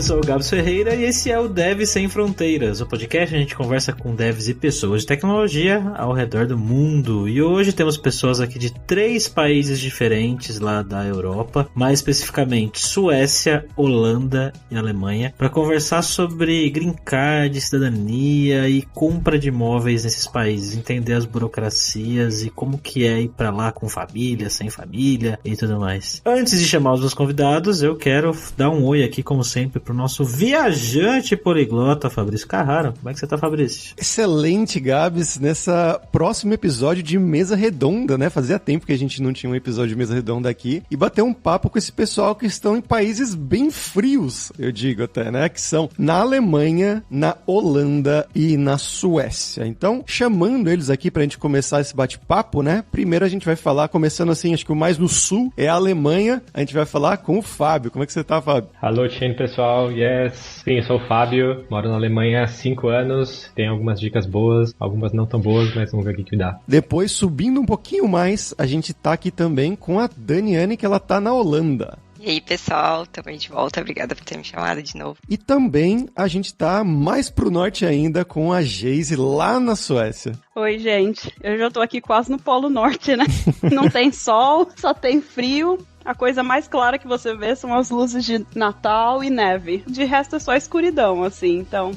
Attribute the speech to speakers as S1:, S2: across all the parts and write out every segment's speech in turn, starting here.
S1: Eu sou o Gabs Ferreira e esse é o Dev Sem Fronteiras, o podcast onde a gente conversa com devs e pessoas de tecnologia ao redor do mundo. E hoje temos pessoas aqui de 3 países diferentes lá da Europa, mais especificamente Suécia, Holanda e Alemanha, para conversar sobre green card, cidadania e compra de imóveis nesses países, entender as burocracias e como que é ir para lá com família, sem família e tudo mais. Antes de chamar os meus convidados, eu quero dar um oi aqui, como sempre, pro nosso viajante poliglota, Fabrício Carrara. Como é que você tá, Fabrício?
S2: Excelente, Gabs, nessa próximo episódio de Mesa Redonda, né? Fazia tempo que a gente não tinha um episódio de Mesa Redonda aqui, e bater um papo com esse pessoal que estão em países bem frios, eu digo até, né? Que são na Alemanha, na Holanda e na Suécia. Então, chamando eles aqui pra gente começar esse bate-papo, né? Primeiro a gente vai falar, começando assim, acho que o mais no sul é a Alemanha. A gente vai falar com o Fábio. Como é que você tá, Fábio?
S3: Alô, Chain, pessoal. Yes. Sim, eu sou o Fábio, moro na Alemanha há 5 anos. Tem algumas dicas boas, algumas não tão boas, mas vamos ver o que dá.
S2: Depois, subindo um pouquinho mais, a gente tá aqui também com a Daniane, que ela tá na Holanda.
S4: E aí, pessoal, também de volta, obrigada por ter me chamado de novo.
S2: E também a gente tá mais pro norte ainda com a Geise lá na Suécia.
S5: Oi, gente, eu já tô aqui quase no Polo Norte, né? Não tem sol, só tem frio. A coisa mais clara que você vê são as luzes de Natal e neve. De resto é só escuridão, assim, então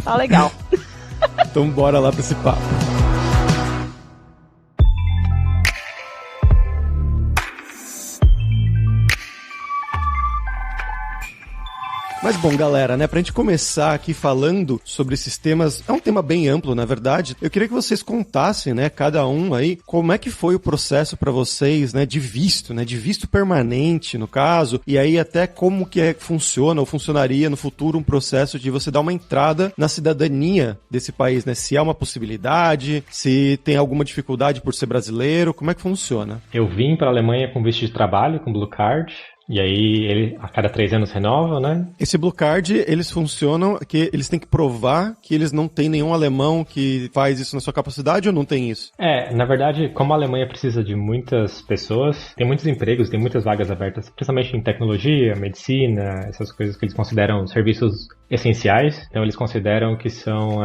S5: tá legal.
S2: Então bora lá pra esse papo. Mas bom, galera, né, pra gente começar aqui falando sobre esses temas, é um tema bem amplo, na verdade. Eu queria que vocês contassem, né, cada um aí, como é que foi o processo pra vocês, né, de visto permanente, no caso, e aí até como que funciona ou funcionaria no futuro um processo de você dar uma entrada na cidadania desse país, né, se há uma possibilidade, se tem alguma dificuldade por ser brasileiro, como é que funciona?
S3: Eu vim pra Alemanha com visto de trabalho, com Blue Card. E aí, ele a cada 3 anos renova, né?
S2: Esse Blue Card, eles funcionam, que eles têm que provar que eles não têm nenhum alemão que faz isso na sua capacidade ou não tem isso?
S3: Na verdade, como a Alemanha precisa de muitas pessoas, tem muitos empregos, tem muitas vagas abertas, principalmente em tecnologia, medicina, essas coisas que eles consideram serviços essenciais. Então, eles consideram que são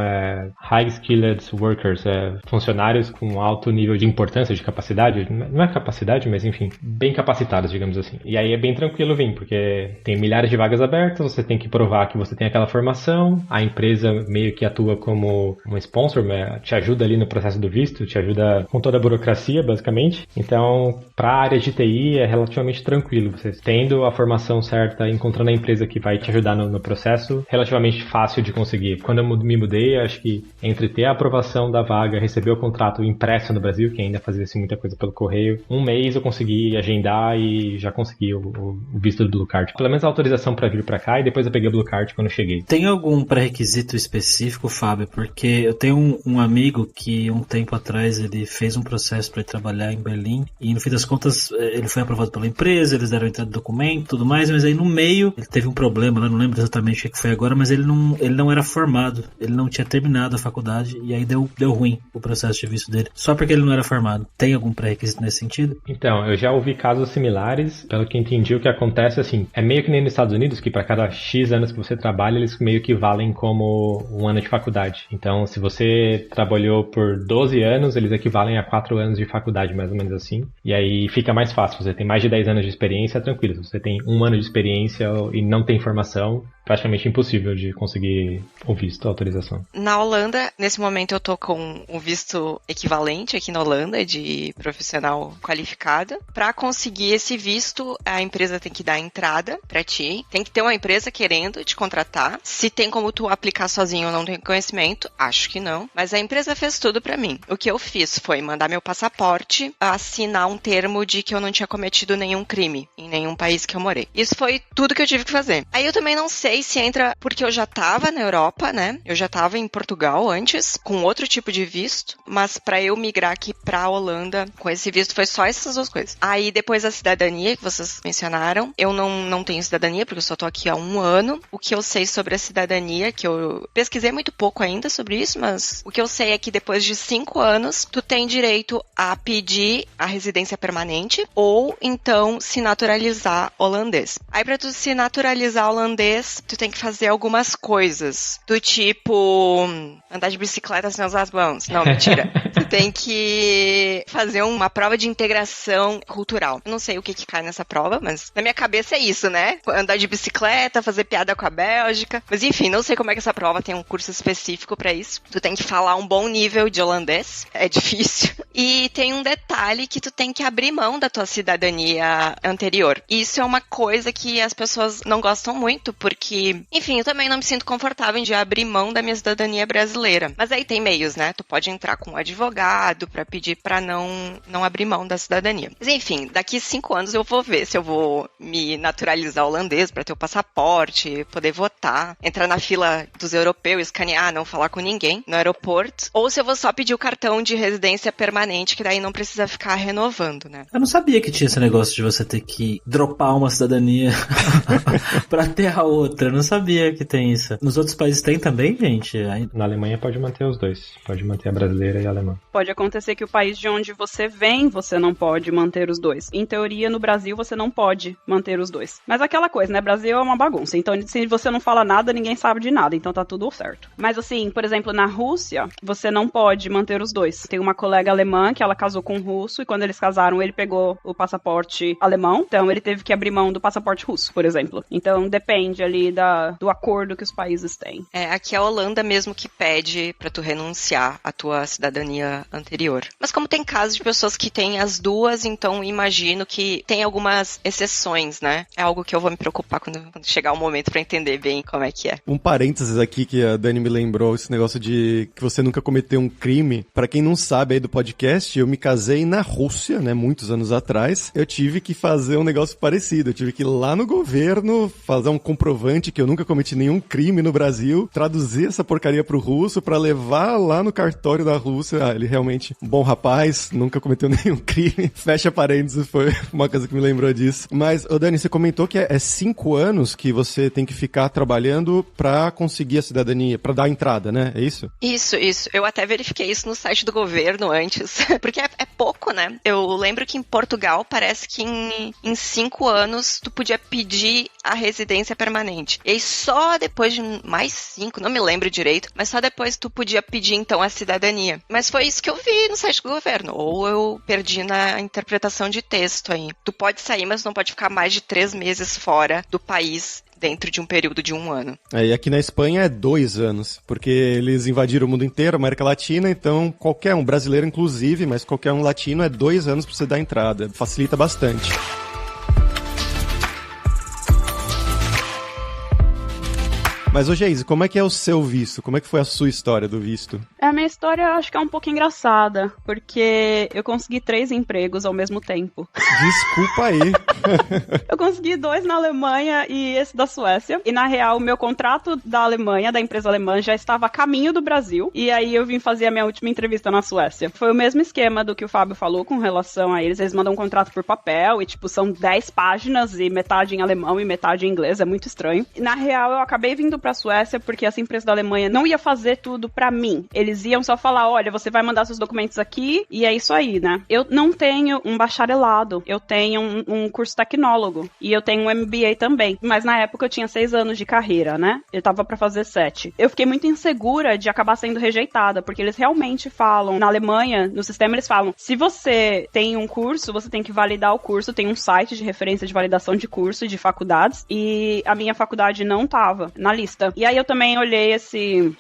S3: high-skilled workers, funcionários com alto nível de importância, de capacidade. Não é capacidade, mas enfim, bem capacitados, digamos assim. E aí é bem tranquilo vir, porque tem milhares de vagas abertas, você tem que provar que você tem aquela formação, a empresa meio que atua como um sponsor, te ajuda ali no processo do visto, te ajuda com toda a burocracia, basicamente. Então, para a área de TI é relativamente tranquilo, você tendo a formação certa, encontrando a empresa que vai te ajudar no processo, relativamente fácil de conseguir. Quando eu me mudei, acho que entre ter a aprovação da vaga, receber o contrato impresso no Brasil, que ainda fazia-se muita coisa pelo correio, 1 mês eu consegui agendar e já consegui o visto do Blue Card. Pelo menos a autorização para vir para cá, e depois eu peguei o Blue Card quando eu cheguei.
S1: Tem algum pré-requisito específico, Fábio? Porque eu tenho um amigo que um tempo atrás ele fez um processo para ir trabalhar em Berlim e no fim das contas ele foi aprovado pela empresa, eles deram entrada do documento e tudo mais, mas aí no meio ele teve um problema, não lembro exatamente o que foi agora, mas ele não era formado, ele não tinha terminado a faculdade e aí deu ruim o processo de visto dele, só porque ele não era formado. Tem algum pré-requisito nesse sentido?
S3: Então, eu já ouvi casos similares, pelo que entendi o que acontece, assim, é meio que nem nos Estados Unidos, que para cada X anos que você trabalha, eles meio que valem como 1 ano de faculdade. Então, se você trabalhou por 12 anos, eles equivalem a 4 anos de faculdade, mais ou menos assim. E aí fica mais fácil, você tem mais de 10 anos de experiência, tranquilo. Se você tem 1 ano de experiência e não tem formação, praticamente impossível de conseguir o visto, a autorização.
S4: Na Holanda, nesse momento eu tô com um visto equivalente aqui na Holanda, de profissional qualificado. Para conseguir esse visto, a empresa tem que dar entrada para ti, tem que ter uma empresa querendo te contratar. Se tem como tu aplicar sozinho ou não tem conhecimento, acho que não. Mas a empresa fez tudo para mim. O que eu fiz foi mandar meu passaporte, assinar um termo de que eu não tinha cometido nenhum crime em nenhum país que eu morei. Isso foi tudo que eu tive que fazer. Aí eu também não sei se entra, porque eu já tava na Europa, né? Eu já tava em Portugal antes, com outro tipo de visto, mas pra eu migrar aqui pra Holanda com esse visto foi só essas 2 coisas. Aí depois a cidadania, que vocês mencionaram, mencionaram. Eu não tenho cidadania, porque eu só tô aqui há 1 ano. O que eu sei sobre a cidadania, que eu pesquisei muito pouco ainda sobre isso, mas o que eu sei é que depois de 5 anos, tu tem direito a pedir a residência permanente ou então se naturalizar holandês. Aí pra tu se naturalizar holandês, tu tem que fazer algumas coisas, do tipo andar de bicicleta sem usar as mãos. Não, mentira. Tu tem que fazer uma prova de integração cultural. Eu não sei o que cai nessa prova, mas na minha cabeça é isso, né? Andar de bicicleta, fazer piada com a Bélgica. Mas enfim, não sei como é que essa prova tem um curso específico pra isso. Tu tem que falar um bom nível de holandês. É difícil. E tem um detalhe que tu tem que abrir mão da tua cidadania anterior. Isso é uma coisa que as pessoas não gostam muito, porque, enfim, eu também não me sinto confortável de abrir mão da minha cidadania brasileira. Mas aí tem meios, né? Tu pode entrar com um advogado pra pedir pra não abrir mão da cidadania. Mas enfim, daqui 5 anos eu vou ver se eu vou me naturalizar holandês pra ter o passaporte, poder votar, entrar na fila dos europeus, escanear, não falar com ninguém no aeroporto, ou se eu vou só pedir o cartão de residência permanente, que daí não precisa ficar renovando, né?
S1: Eu não sabia que tinha esse negócio de você ter que dropar uma cidadania pra ter a outra. Eu não sabia que tem isso. Nos outros países tem também, gente?
S3: Na Alemanha pode manter os dois. Pode manter a brasileira e a alemã.
S5: Pode acontecer que o país de onde você vem, você não pode manter os dois. Em teoria, no Brasil, você não pode manter os dois. Mas aquela coisa, né? Brasil é uma bagunça. Então, se você não fala nada, ninguém sabe de nada. Então, tá tudo certo. Mas assim, por exemplo, na Rússia, você não pode manter os dois. Tem uma colega alemã que ela casou com um russo e quando eles casaram, ele pegou o passaporte alemão. Então, ele teve que abrir mão do passaporte russo, por exemplo. Então, depende ali do acordo que os países têm.
S4: Aqui é a Holanda mesmo que pede pra tu renunciar à tua cidadania anterior. Mas como tem casos de pessoas que têm as duas, então imagino que tem algumas exceções, né? É algo que eu vou me preocupar quando chegar o momento pra entender bem como é que é.
S2: Um parênteses aqui que a Dani me lembrou, esse negócio de que você nunca cometeu um crime. Pra quem não sabe aí do podcast, eu me casei na Rússia, né? Muitos anos atrás. Eu tive que fazer um negócio parecido. Eu tive que ir lá no governo, fazer um comprovante que eu nunca cometi nenhum crime no Brasil, traduzir essa porcaria pro russo pra levar lá no cartório da Rússia. Ele realmente um bom rapaz, nunca cometeu nenhum crime. Fecha parênteses, foi uma coisa que me lembrou disso. Mas, Dani, você comentou que é 5 anos que você tem que ficar trabalhando pra conseguir a cidadania, pra dar a entrada, né? É isso?
S4: Isso. Eu até verifiquei isso no site do governo antes, porque é pouco, né? Eu lembro que em Portugal parece que em 5 anos tu podia pedir a residência permanente. E aí só depois de mais 5, não me lembro direito, mas só depois tu podia pedir então a cidadania. Mas foi isso que eu vi no site do governo, ou eu perdi na interpretação de texto aí. Tu pode sair, mas não pode ficar mais de 3 meses fora do país dentro de um período de 1 ano.
S2: E aqui na Espanha é 2 anos, porque eles invadiram o mundo inteiro, América Latina, então qualquer um, brasileiro inclusive, mas qualquer um latino é 2 anos pra você dar entrada. Facilita bastante. Mas, ô Geise, como é que é o seu visto? Como é que foi a sua história do visto?
S5: A minha história eu acho que é um pouco engraçada, porque eu consegui 3 empregos ao mesmo tempo.
S2: Desculpa aí.
S5: Eu consegui 2 na Alemanha e esse da Suécia. E, na real, o meu contrato da Alemanha, da empresa alemã, já estava a caminho do Brasil. E aí eu vim fazer a minha última entrevista na Suécia. Foi o mesmo esquema do que o Fábio falou com relação a eles. Eles mandam um contrato por papel e, tipo, são 10 páginas e metade em alemão e metade em inglês. É muito estranho. E, na real, eu acabei vindo pra Suécia porque essa empresa da Alemanha não ia fazer tudo pra mim. Eles iam só falar, olha, você vai mandar seus documentos aqui e é isso aí, né? Eu não tenho um bacharelado, eu tenho um curso tecnólogo e eu tenho um MBA também, mas na época eu tinha 6 anos de carreira, né? Eu tava pra fazer 7. Eu fiquei muito insegura de acabar sendo rejeitada, porque eles realmente falam, na Alemanha, no sistema eles falam, se você tem um curso, você tem que validar o curso, tem um site de referência de validação de curso de faculdades e a minha faculdade não tava na lista. E aí eu também olhei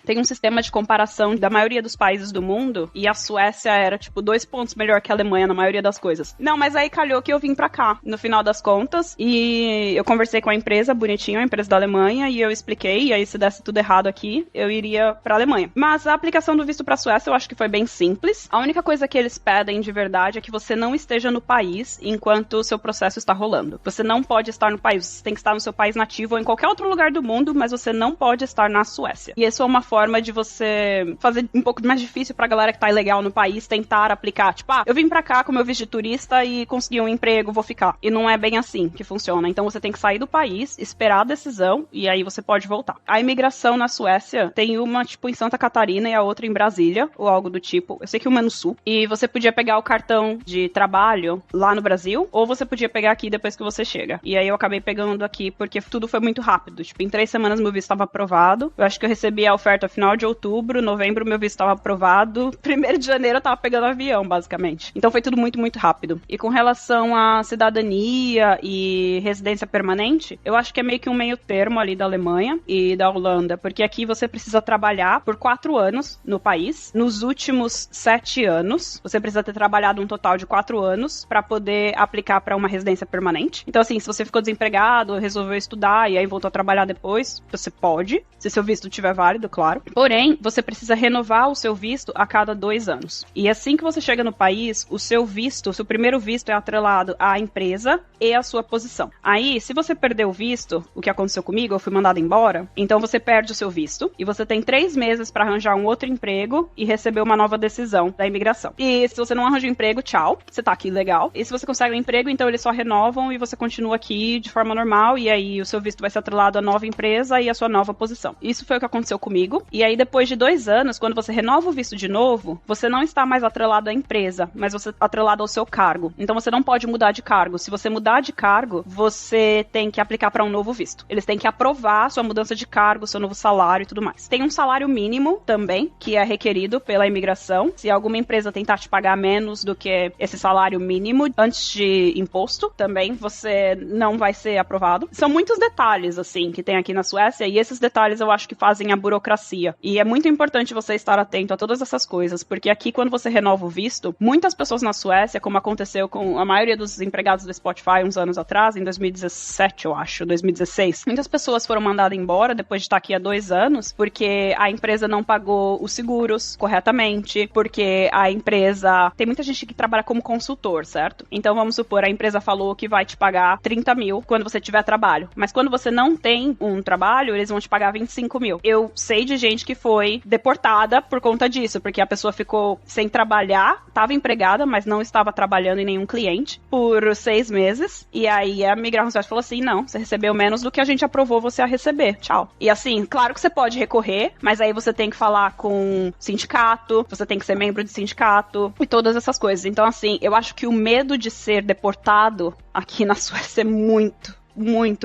S5: tem um sistema de comparação da maioria dos países do mundo e a Suécia era, tipo, 2 pontos melhor que a Alemanha na maioria das coisas. Não, mas aí calhou que eu vim pra cá, no final das contas, e eu conversei com a empresa, bonitinho, a empresa da Alemanha, e eu expliquei, e aí se desse tudo errado aqui, eu iria pra Alemanha. Mas a aplicação do visto pra Suécia eu acho que foi bem simples. A única coisa que eles pedem de verdade é que você não esteja no país enquanto o seu processo está rolando. Você não pode estar no país, você tem que estar no seu país nativo ou em qualquer outro lugar do mundo, mas você não pode estar na Suécia. E isso é uma forma de você fazer um pouco mais difícil pra galera que tá ilegal no país tentar aplicar. Tipo, eu vim pra cá com meu visto de turista e consegui um emprego, vou ficar. E não é bem assim que funciona. Então você tem que sair do país, esperar a decisão e aí você pode voltar. A imigração na Suécia tem uma, tipo, em Santa Catarina e a outra em Brasília, ou algo do tipo. Eu sei que uma é no sul. E você podia pegar o cartão de trabalho lá no Brasil, ou você podia pegar aqui depois que você chega. E aí eu acabei pegando aqui porque tudo foi muito rápido. Tipo, em 3 semanas meu visto estava aprovado. Eu acho que eu recebi a oferta final de outubro, novembro meu visto estava aprovado. 1º de janeiro eu tava pegando avião, basicamente. Então foi tudo muito, muito rápido. E com relação à cidadania e residência permanente, eu acho que é meio que um meio termo ali da Alemanha e da Holanda, porque aqui você precisa trabalhar por 4 anos no país. Nos últimos 7 anos, você precisa ter trabalhado um total de 4 anos para poder aplicar para uma residência permanente. Então, assim, se você ficou desempregado, resolveu estudar e aí voltou a trabalhar depois, você pode, se seu visto estiver válido, claro. Porém, você precisa renovar o seu visto a cada 2 anos. E assim que você chega no país, o seu visto, o seu primeiro visto é atrelado à empresa e à sua posição. Aí, se você perder o visto, o que aconteceu comigo, eu fui mandada embora, então você perde o seu visto e você tem 3 meses para arranjar um outro emprego e receber uma nova decisão da imigração. E se você não arranja um emprego, tchau, você tá aqui legal. E se você consegue um emprego, então eles só renovam e você continua aqui de forma normal e aí o seu visto vai ser atrelado à nova empresa e à sua nova posição. Isso foi o que aconteceu comigo. E aí depois de 2 anos, quando você renova o visto de novo, você não está mais atrelado à empresa, mas você está atrelado ao seu cargo. Então você não pode mudar de cargo. Se você mudar de cargo, você tem que aplicar para um novo visto. Eles têm que aprovar sua mudança de cargo, seu novo salário e tudo mais. Tem um salário mínimo também, que é requerido pela imigração. Se alguma empresa tentar te pagar menos do que esse salário mínimo antes de imposto, também você não vai ser aprovado. São muitos detalhes, assim, que tem aqui na Suécia, e esses detalhes eu acho que fazem a burocracia. E é muito importante você estar atento a todas essas coisas, porque aqui, quando você renova o visto, muitas pessoas na Suécia, como aconteceu com a maioria dos empregados do Spotify uns anos atrás, em 2017, eu acho, 2016, muitas pessoas foram mandadas embora depois de estar aqui há 2 anos, porque a empresa não pagou os seguros corretamente, porque a empresa... Tem muita gente que trabalha como consultor, certo? Então, vamos supor, a empresa falou que vai te pagar 30 mil quando você tiver trabalho, mas quando você não tem um trabalho, eles vão te pagar 25 mil. Eu sei de gente que foi deportada por conta disso, porque a pessoa ficou sem trabalhar, estava empregada, mas não estava trabalhando em nenhum cliente por 6 meses, e aí a migração falou assim, não, você recebeu menos do que a gente aprovou você a receber, tchau. E assim, claro que você pode recorrer, mas aí você tem que falar com sindicato, você tem que ser membro de sindicato, e todas essas coisas. Então assim, eu acho que o medo de ser deportado aqui na Suécia é muito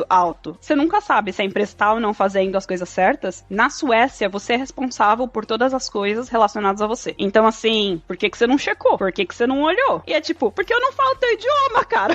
S5: alto. Você nunca sabe se a empresa está ou não fazendo as coisas certas. Na Suécia, você é responsável por todas as coisas relacionadas a você. Então, assim, por que você não checou? Por que você não olhou? E é tipo, porque eu não falo teu idioma, cara.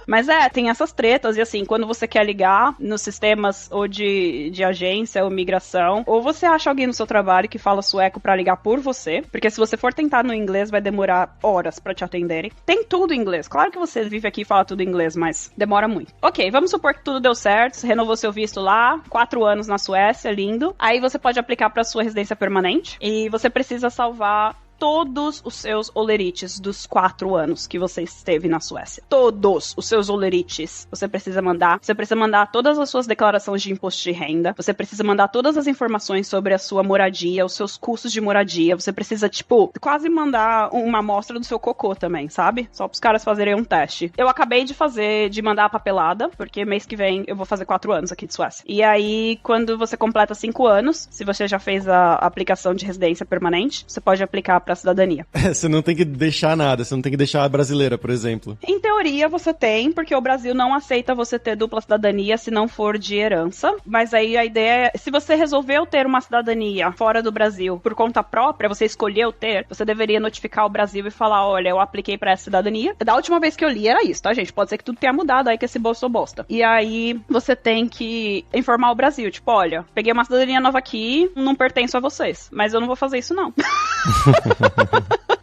S5: Mas tem essas tretas, e assim, quando você quer ligar nos sistemas ou de agência ou migração, ou você acha alguém no seu trabalho que fala sueco pra ligar por você, porque se você for tentar no inglês, vai demorar horas pra te atenderem. Tem tudo em inglês. Claro que você vive aqui e fala tudo em inglês, mas demora muito. Ok, vamos supor que tudo deu certo, você renovou seu visto lá, 4 anos na Suécia, lindo. Aí você pode aplicar pra sua residência permanente, e você precisa salvar todos os seus olerites dos 4 anos que você esteve na Suécia. Todos os seus olerites você precisa mandar. Você precisa mandar todas as suas declarações de imposto de renda. Você precisa mandar todas as informações sobre a sua moradia, os seus custos de moradia. Você precisa, tipo, quase mandar uma amostra do seu cocô também, sabe? Só pros caras fazerem um teste. Eu acabei de mandar a papelada, porque mês que vem eu vou fazer 4 anos aqui de Suécia. E aí, quando você completa 5 anos, se você já fez a aplicação de residência permanente, você pode aplicar pra cidadania.
S2: Você não tem que deixar nada, você não tem que deixar a brasileira, por exemplo.
S5: Em teoria você tem, porque o Brasil não aceita você ter dupla cidadania se não for de herança, mas aí a ideia é, se você resolveu ter uma cidadania fora do Brasil por conta própria, você escolheu ter, você deveria notificar o Brasil e falar, olha, eu apliquei pra essa cidadania. Da última vez que eu li era isso, tá, gente? Pode ser que tudo tenha mudado aí, que esse bolso bosta. E aí você tem que informar o Brasil, tipo, olha, peguei uma cidadania nova aqui, não pertenço a vocês, mas eu não vou fazer isso não.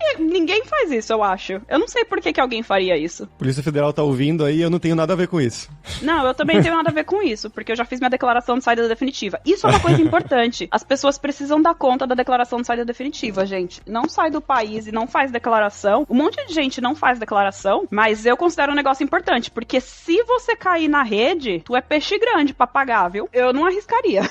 S5: E ninguém faz isso, eu acho. Eu não sei por que alguém faria isso.
S2: Polícia Federal tá ouvindo aí, eu não tenho nada a ver com isso.
S5: Não, eu também tenho nada a ver com isso, porque eu já fiz minha declaração de saída definitiva. Isso é uma coisa importante. As pessoas precisam dar conta da declaração de saída definitiva, gente. Não sai do país e não faz declaração. Um monte de gente não faz declaração, mas eu considero um negócio importante, porque se você cair na rede, tu é peixe grande pra pagar, viu? Eu não arriscaria.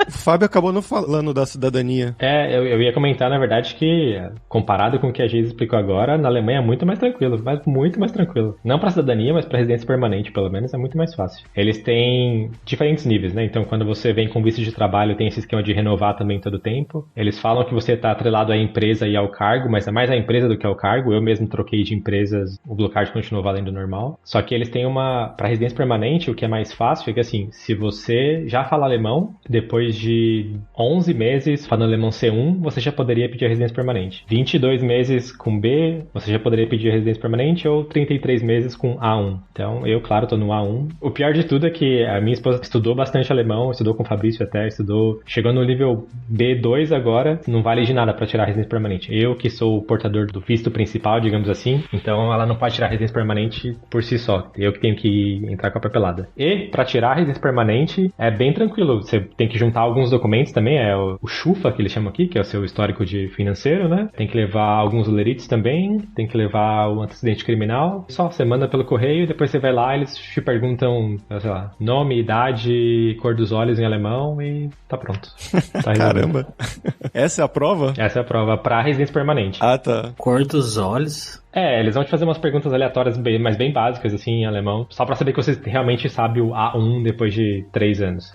S2: O Fábio acabou não falando da cidadania.
S3: Eu ia comentar, na verdade, que comparado com o que a Geisa explicou agora, na Alemanha é muito mais tranquilo, mas muito mais tranquilo. Não pra cidadania, mas pra residência permanente, pelo menos, é muito mais fácil. Eles têm diferentes níveis, né? Então, quando você vem com visto de trabalho, tem esse esquema de renovar também todo o tempo. Eles falam que você tá atrelado à empresa e ao cargo, mas é mais a empresa do que ao cargo. Eu mesmo troquei de empresas, o Blue Card continuou valendo normal. Só que eles têm pra residência permanente, o que é mais fácil é que, assim, se você já fala alemão, depois de 11 meses falando alemão C1, você já poderia pedir a residência permanente. 22 meses com B, você já poderia pedir a residência permanente, ou 33 meses com A1. Então, eu, claro, tô no A1. O pior de tudo é que a minha esposa estudou bastante alemão, estudou com o Fabrício até, chegou no nível B2 agora, não vale de nada pra tirar a residência permanente. Eu, que sou o portador do visto principal, digamos assim, então ela não pode tirar a residência permanente por si só. Eu que tenho que entrar com a papelada. E, pra tirar a residência permanente, é bem tranquilo. Você tem que juntar alguns documentos também, é o SCHUFA, que eles chamam aqui, que é o seu histórico de financeiro, né? Tem que levar alguns lerites também, tem que levar o antecedente criminal. Só, você manda pelo correio, depois você vai lá, eles te perguntam, sei lá, nome, idade, cor dos olhos em alemão e tá pronto. Tá
S2: Caramba. Essa é a prova?
S3: Essa é a prova pra residência permanente.
S2: Ah, tá.
S1: Cor dos olhos?
S3: Eles vão te fazer umas perguntas aleatórias, mas bem básicas, assim, em alemão, só pra saber que você realmente sabe o A1 depois de 3 anos.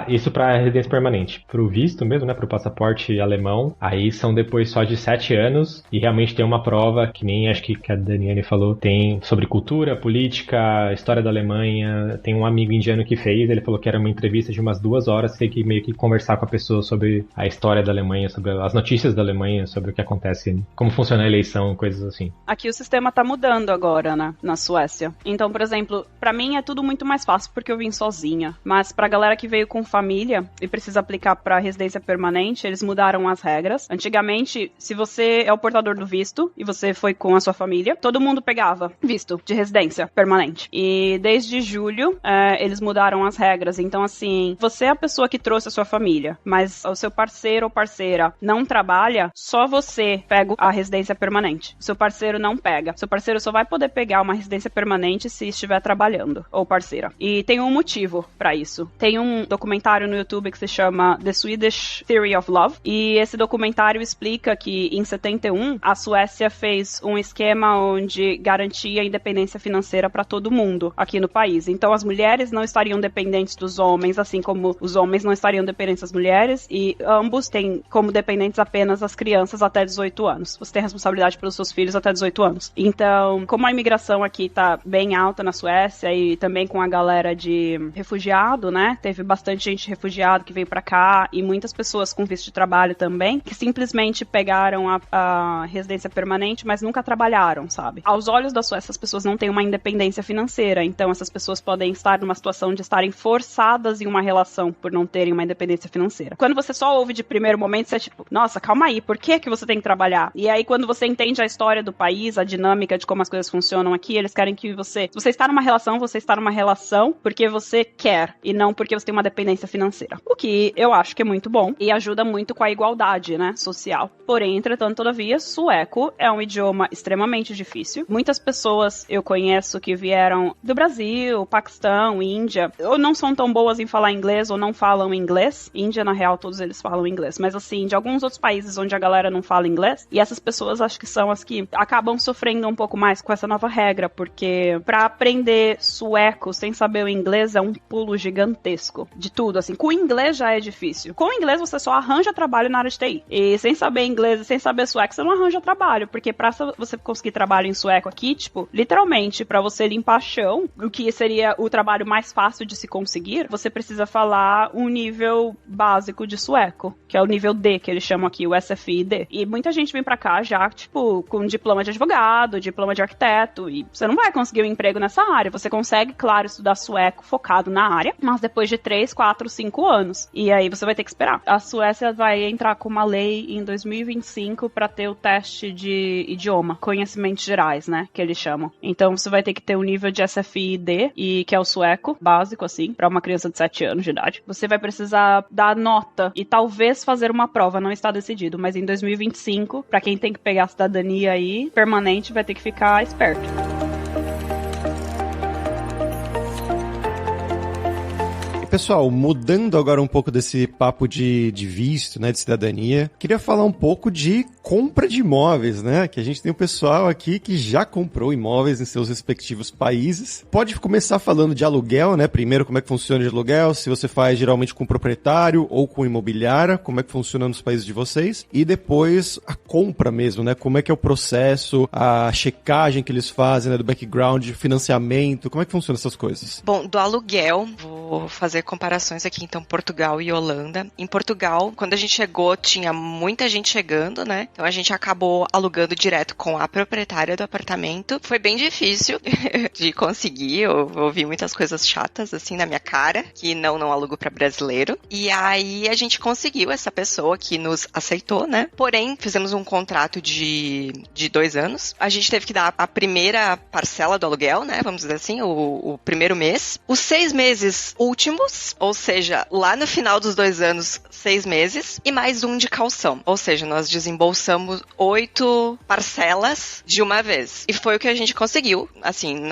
S3: Isso pra residência permanente. Pro visto mesmo, né, pro passaporte alemão, aí são depois só de 7 anos, e realmente tem uma prova, que nem acho que a Daniele falou, tem sobre cultura, política, história da Alemanha. Tem um amigo indiano que fez, ele falou que era uma entrevista de umas 2 horas, tem que meio que conversar com a pessoa sobre a história da Alemanha, sobre as notícias da Alemanha, sobre o que acontece, como funciona a eleição, coisas assim.
S5: Aqui o sistema tá mudando agora, né, na Suécia. Então, por exemplo, pra mim é tudo muito mais fácil porque eu vim sozinha. Mas pra galera que veio com família e precisa aplicar pra residência permanente, eles mudaram as regras. Antigamente, se você é o portador do visto e você foi com a sua família, todo mundo pegava visto de residência permanente. E desde julho, eles mudaram as regras. Então, assim, você é a pessoa que trouxe a sua família, mas o seu parceiro ou parceira não trabalha, só você pega a residência permanente. O seu parceiro não pega. Seu parceiro só vai poder pegar uma residência permanente se estiver trabalhando, ou parceira. E tem um motivo pra isso. Tem um documentário no YouTube que se chama The Swedish Theory of Love, e esse documentário explica que em 71 a Suécia fez um esquema onde garantia independência financeira pra todo mundo aqui no país. Então as mulheres não estariam dependentes dos homens, assim como os homens não estariam dependentes das mulheres, e ambos têm como dependentes apenas as crianças até 18 anos. Você tem responsabilidade pelos seus filhos até 18 anos. Então, como a imigração aqui tá bem alta na Suécia e também com a galera de refugiado, né? Teve bastante gente refugiado que veio pra cá e muitas pessoas com visto de trabalho também, que simplesmente pegaram a residência permanente, mas nunca trabalharam, sabe? Aos olhos da Suécia, as pessoas não têm uma independência financeira, então essas pessoas podem estar numa situação de estarem forçadas em uma relação por não terem uma independência financeira. Quando você só ouve de primeiro momento, você é tipo, nossa, calma aí, por que você tem que trabalhar? E aí, quando você entende a história do país, a dinâmica de como as coisas funcionam aqui, eles querem que você está numa relação porque você quer e não porque você tem uma dependência financeira. O que eu acho que é muito bom e ajuda muito com a igualdade, né, social. Porém, entretanto, todavia, sueco é um idioma extremamente difícil. Muitas pessoas eu conheço que vieram do Brasil, Paquistão, Índia, ou não são tão boas em falar inglês ou não falam inglês. Índia, na real, todos eles falam inglês, mas assim, de alguns outros países onde a galera não fala inglês, e essas pessoas acho que são as que acabam sofrendo um pouco mais com essa nova regra, porque pra aprender sueco sem saber o inglês é um pulo gigantesco de tudo, assim. Com o inglês já é difícil. Com o inglês você só arranja trabalho na área de TI. E sem saber inglês e sem saber sueco, você não arranja trabalho, porque pra você conseguir trabalho em sueco aqui, tipo, literalmente, pra você limpar chão, o que seria o trabalho mais fácil de se conseguir, você precisa falar um nível básico de sueco, que é o nível D, que eles chamam aqui, o SFI-D. E muita gente vem pra cá já, tipo, com diploma de advogado, advogado, diploma de arquiteto, e você não vai conseguir um emprego nessa área. Você consegue, claro, estudar sueco focado na área, mas depois de 3, 4, 5 anos. E aí você vai ter que esperar. A Suécia vai entrar com uma lei em 2025 para ter o teste de idioma, conhecimentos gerais, né, que eles chamam. Então você vai ter que ter um nível de SFI-D, e que é o sueco, básico, assim, para uma criança de 7 anos de idade. Você vai precisar dar nota e talvez fazer uma prova, não está decidido, mas em 2025, para quem tem que pegar a cidadania aí, permanente, vai ter que ficar esperto.
S2: Pessoal, mudando agora um pouco desse papo de visto, né, de cidadania, queria falar um pouco de compra de imóveis, né, que a gente tem um pessoal aqui que já comprou imóveis em seus respectivos países. Pode começar falando de aluguel, né, primeiro como é que funciona de aluguel, se você faz geralmente com proprietário ou com imobiliária, como é que funciona nos países de vocês, e depois a compra mesmo, né, como é que é o processo, a checagem que eles fazem, né, do background, financiamento, como é que funciona essas coisas?
S4: Bom, do aluguel, vou fazer comparações aqui, então, Portugal e Holanda. Em Portugal, quando a gente chegou, tinha muita gente chegando, né? Então a gente acabou alugando direto com a proprietária do apartamento. Foi bem difícil de conseguir, eu ouvi muitas coisas chatas, assim, na minha cara, que não alugo para brasileiro. E aí a gente conseguiu essa pessoa que nos aceitou, né? Porém, fizemos um contrato de 2 anos. A gente teve que dar a primeira parcela do aluguel, né? Vamos dizer assim, o primeiro mês. Os 6 meses últimos, ou seja, lá no final dos 2 anos, 6 meses, e mais um de caução. Ou seja, nós desembolsamos 8 parcelas de uma vez. E foi o que a gente conseguiu. Assim,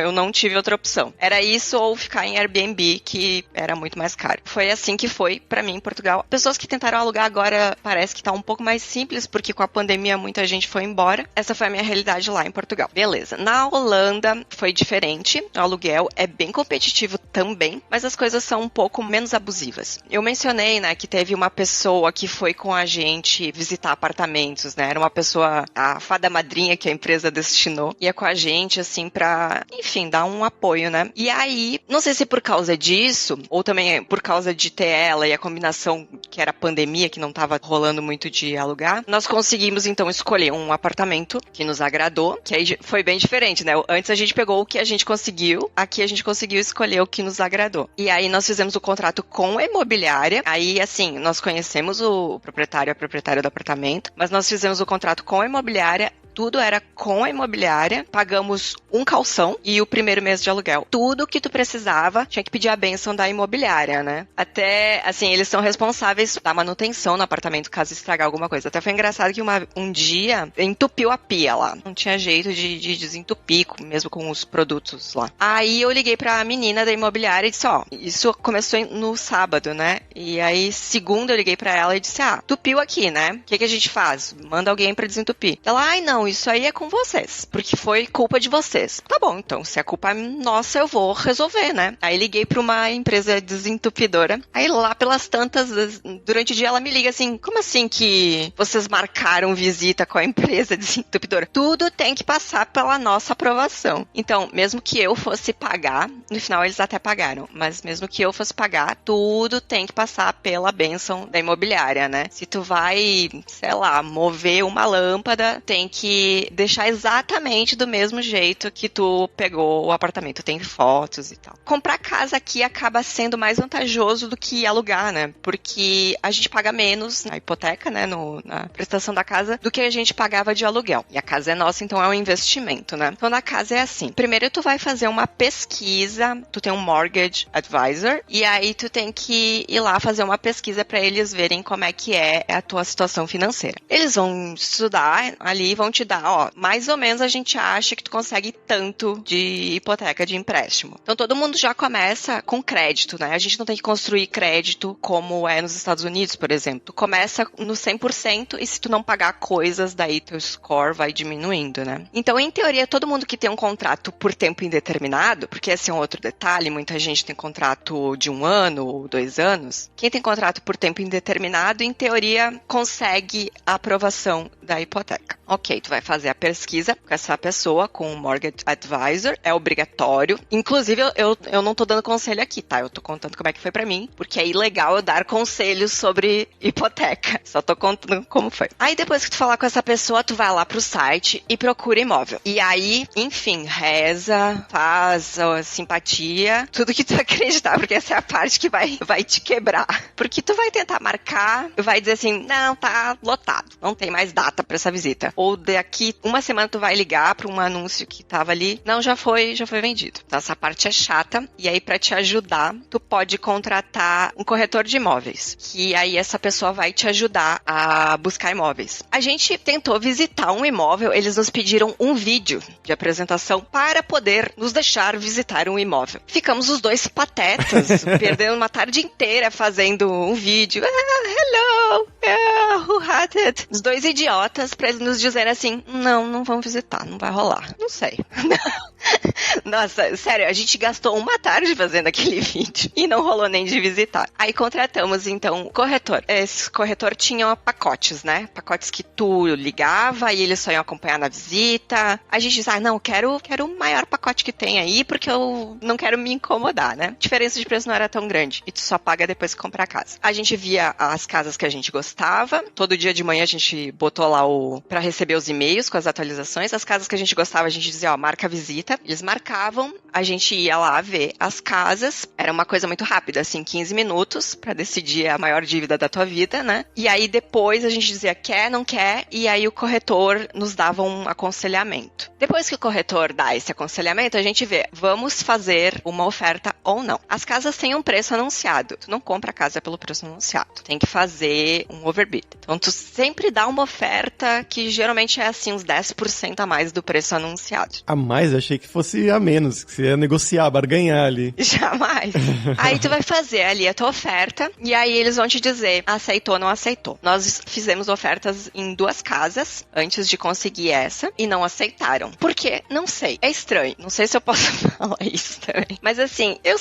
S4: eu não tive outra opção. Era isso ou ficar em Airbnb, que era muito mais caro. Foi assim que foi pra mim em Portugal. Pessoas que tentaram alugar agora, parece que tá um pouco mais simples, porque com a pandemia muita gente foi embora. Essa foi a minha realidade lá em Portugal. Beleza. Na Holanda foi diferente. O aluguel é bem competitivo também, mas as coisas são um pouco menos abusivas. Eu mencionei, né, que teve uma pessoa que foi com a gente visitar apartamentos, né, era uma pessoa, a fada madrinha que a empresa destinou, ia com a gente, assim, pra, enfim, dar um apoio, né. E aí, não sei se por causa disso, ou também por causa de ter ela e a combinação que era pandemia, que não tava rolando muito de alugar, nós conseguimos, então, escolher um apartamento que nos agradou, que aí foi bem diferente, né. Antes a gente pegou o que a gente conseguiu, aqui a gente conseguiu escolher o que nos agradou. E aí nós fizemos o contrato com a imobiliária. Aí, assim, nós conhecemos o proprietário, a proprietária do apartamento, mas nós fizemos o contrato com a imobiliária. Tudo era com a imobiliária, pagamos um calção e o primeiro mês de aluguel. Tudo que tu precisava, tinha que pedir a bênção da imobiliária, né? Até, assim, eles são responsáveis da manutenção no apartamento, caso estragar alguma coisa. Até foi engraçado que um dia entupiu a pia lá. Não tinha jeito de desentupir, mesmo com os produtos lá. Aí eu liguei pra menina da imobiliária e disse, ó, isso começou no sábado, né? E aí, segunda, eu liguei pra ela e disse, tupiu aqui, né? O que a gente faz? Manda alguém pra desentupir. Ela, não, isso aí é com vocês, porque foi culpa de vocês. Tá bom, então, se a culpa é nossa, eu vou resolver, né? Aí liguei pra uma empresa desentupidora, aí lá pelas tantas, durante o dia ela me liga assim, como assim que vocês marcaram visita com a empresa desentupidora? Tudo tem que passar pela nossa aprovação. Então, mesmo que eu fosse pagar, no final eles até pagaram, mas mesmo que eu fosse pagar, tudo tem que passar pela bênção da imobiliária, né? Se tu vai, sei lá, mover uma lâmpada, tem que deixar exatamente do mesmo jeito que tu pegou o apartamento. Tem fotos e tal. Comprar casa aqui acaba sendo mais vantajoso do que alugar, né? Porque a gente paga menos na hipoteca, né? Na prestação da casa, do que a gente pagava de aluguel. E a casa é nossa, então é um investimento, né? Então na casa é assim. Primeiro tu vai fazer uma pesquisa, tu tem um mortgage advisor, e aí tu tem que ir lá fazer uma pesquisa para eles verem como é que é a tua situação financeira. Eles vão estudar ali e vão te dar, mais ou menos a gente acha que tu consegue tanto de hipoteca, de empréstimo. Então todo mundo já começa com crédito, né? A gente não tem que construir crédito como é nos Estados Unidos, por exemplo. Tu começa no 100% e se tu não pagar coisas, daí teu score vai diminuindo, né? Então, em teoria, todo mundo que tem um contrato por tempo indeterminado, porque esse é um outro detalhe, muita gente tem contrato de 1 ano ou 2 anos. Quem tem contrato por tempo indeterminado, em teoria, consegue a aprovação da hipoteca. Ok, Tu vai fazer a pesquisa com essa pessoa, com o Mortgage Advisor, é obrigatório. Inclusive, eu não tô dando conselho aqui, tá? Eu tô contando como é que foi pra mim, porque é ilegal eu dar conselhos sobre hipoteca. Só tô contando como foi. Aí depois que tu falar com essa pessoa, tu vai lá pro site e procura imóvel. E aí, enfim, reza, faz simpatia, tudo que tu acreditar, porque essa é a parte que vai te quebrar. Porque tu vai tentar marcar, vai dizer assim, não, tá lotado, não tem mais data pra essa visita. Ou daqui uma semana tu vai ligar pra um anúncio que tava ali, não, já foi vendido. Então essa parte é chata, e aí pra te ajudar, tu pode contratar um corretor de imóveis, que aí essa pessoa vai te ajudar a buscar imóveis. A gente tentou visitar um imóvel, eles nos pediram um vídeo de apresentação para poder nos deixar visitar um imóvel. Ficamos os dois patetas, perdendo uma tarde inteira fazendo um vídeo. Hello, who had it? Os dois idiotas pra eles nos dizerem assim, não vamos visitar, não vai rolar. Não sei. Nossa, sério, a gente gastou uma tarde fazendo aquele vídeo e não rolou nem de visitar. Aí contratamos, então, o corretor. Esse corretor tinha pacotes, né? Pacotes que tu ligava e eles só iam acompanhar na visita. A gente disse, não, quero o maior pacote que tem aí, porque eu não quero me incomodar, né? A diferença de preço não era tão grande e tu só paga depois que comprar a casa. A gente via as casas que a gente gostava. Todo dia de manhã a gente botou lá pra receber os e-mails com as atualizações. As casas que a gente gostava, a gente dizia, marca a visita. Eles marcavam, a gente ia lá ver as casas. Era uma coisa muito rápida, assim, 15 minutos pra decidir a maior dívida da tua vida, né? E aí depois a gente dizia quer, não quer, e aí o corretor nos dava um aconselhamento. Depois que o corretor dá esse aconselhamento, a gente vê, vamos fazer uma oferta ou não. As casas têm um preço anunciado. Tu não compra a casa pelo preço anunciado. Tu tem que fazer um overbid. Então tu sempre dá uma oferta que geralmente é assim, uns 10% a mais do preço anunciado.
S2: A mais? Eu achei que fosse a menos, que você ia negociar, barganhar ali.
S4: Jamais. Aí tu vai fazer ali a tua oferta e aí eles vão te dizer aceitou ou não aceitou. Nós fizemos ofertas em 2 casas antes de conseguir essa e não aceitaram. Por quê? Não sei. É estranho. Não sei se eu posso falar isso também. Mas assim, eu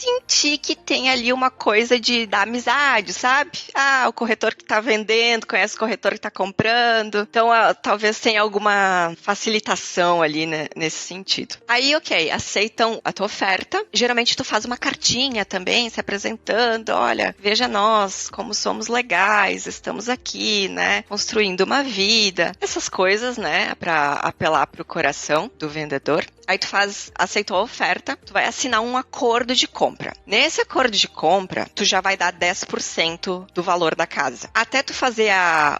S4: senti que tem ali uma coisa da amizade, sabe? O corretor que tá vendendo, conhece o corretor que tá comprando. Então, talvez tenha alguma facilitação ali, né, nesse sentido. Aí, ok, aceitam a tua oferta. Geralmente, tu faz uma cartinha também, se apresentando. Olha, veja nós, como somos legais, estamos aqui, né? Construindo uma vida. Essas coisas, né? Pra apelar pro coração do vendedor. Aí tu aceitou a oferta, tu vai assinar um acordo de compra. Nesse acordo de compra, tu já vai dar 10% do valor da casa. Até tu fazer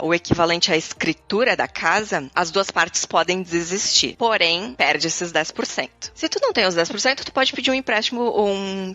S4: o equivalente à escritura da casa, as 2 partes podem desistir. Porém, perde esses 10%. Se tu não tem os 10%, tu pode pedir um empréstimo,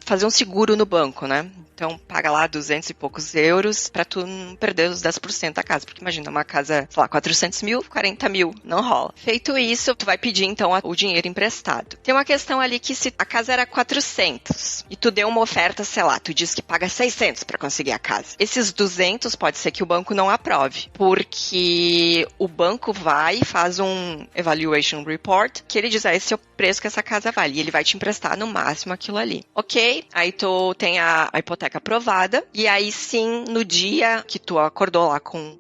S4: fazer um seguro no banco, né? Então, paga lá 200 e poucos euros pra tu não perder os 10% da casa. Porque imagina, uma casa, sei lá, 400 mil, 40 mil, não rola. Feito isso, tu vai pedir, então, o dinheiro emprestado. Tem uma questão ali que se a casa era 400 e tu deu uma oferta, sei lá, tu diz que paga 600 pra conseguir a casa. Esses 200 pode ser que o banco não aprove. Porque o banco vai e faz um evaluation report que ele diz, esse é o preço que essa casa vale. E ele vai te emprestar no máximo aquilo ali. Ok? Aí tu tem a hipoteca aprovada, e aí sim, no dia que tu acordou lá com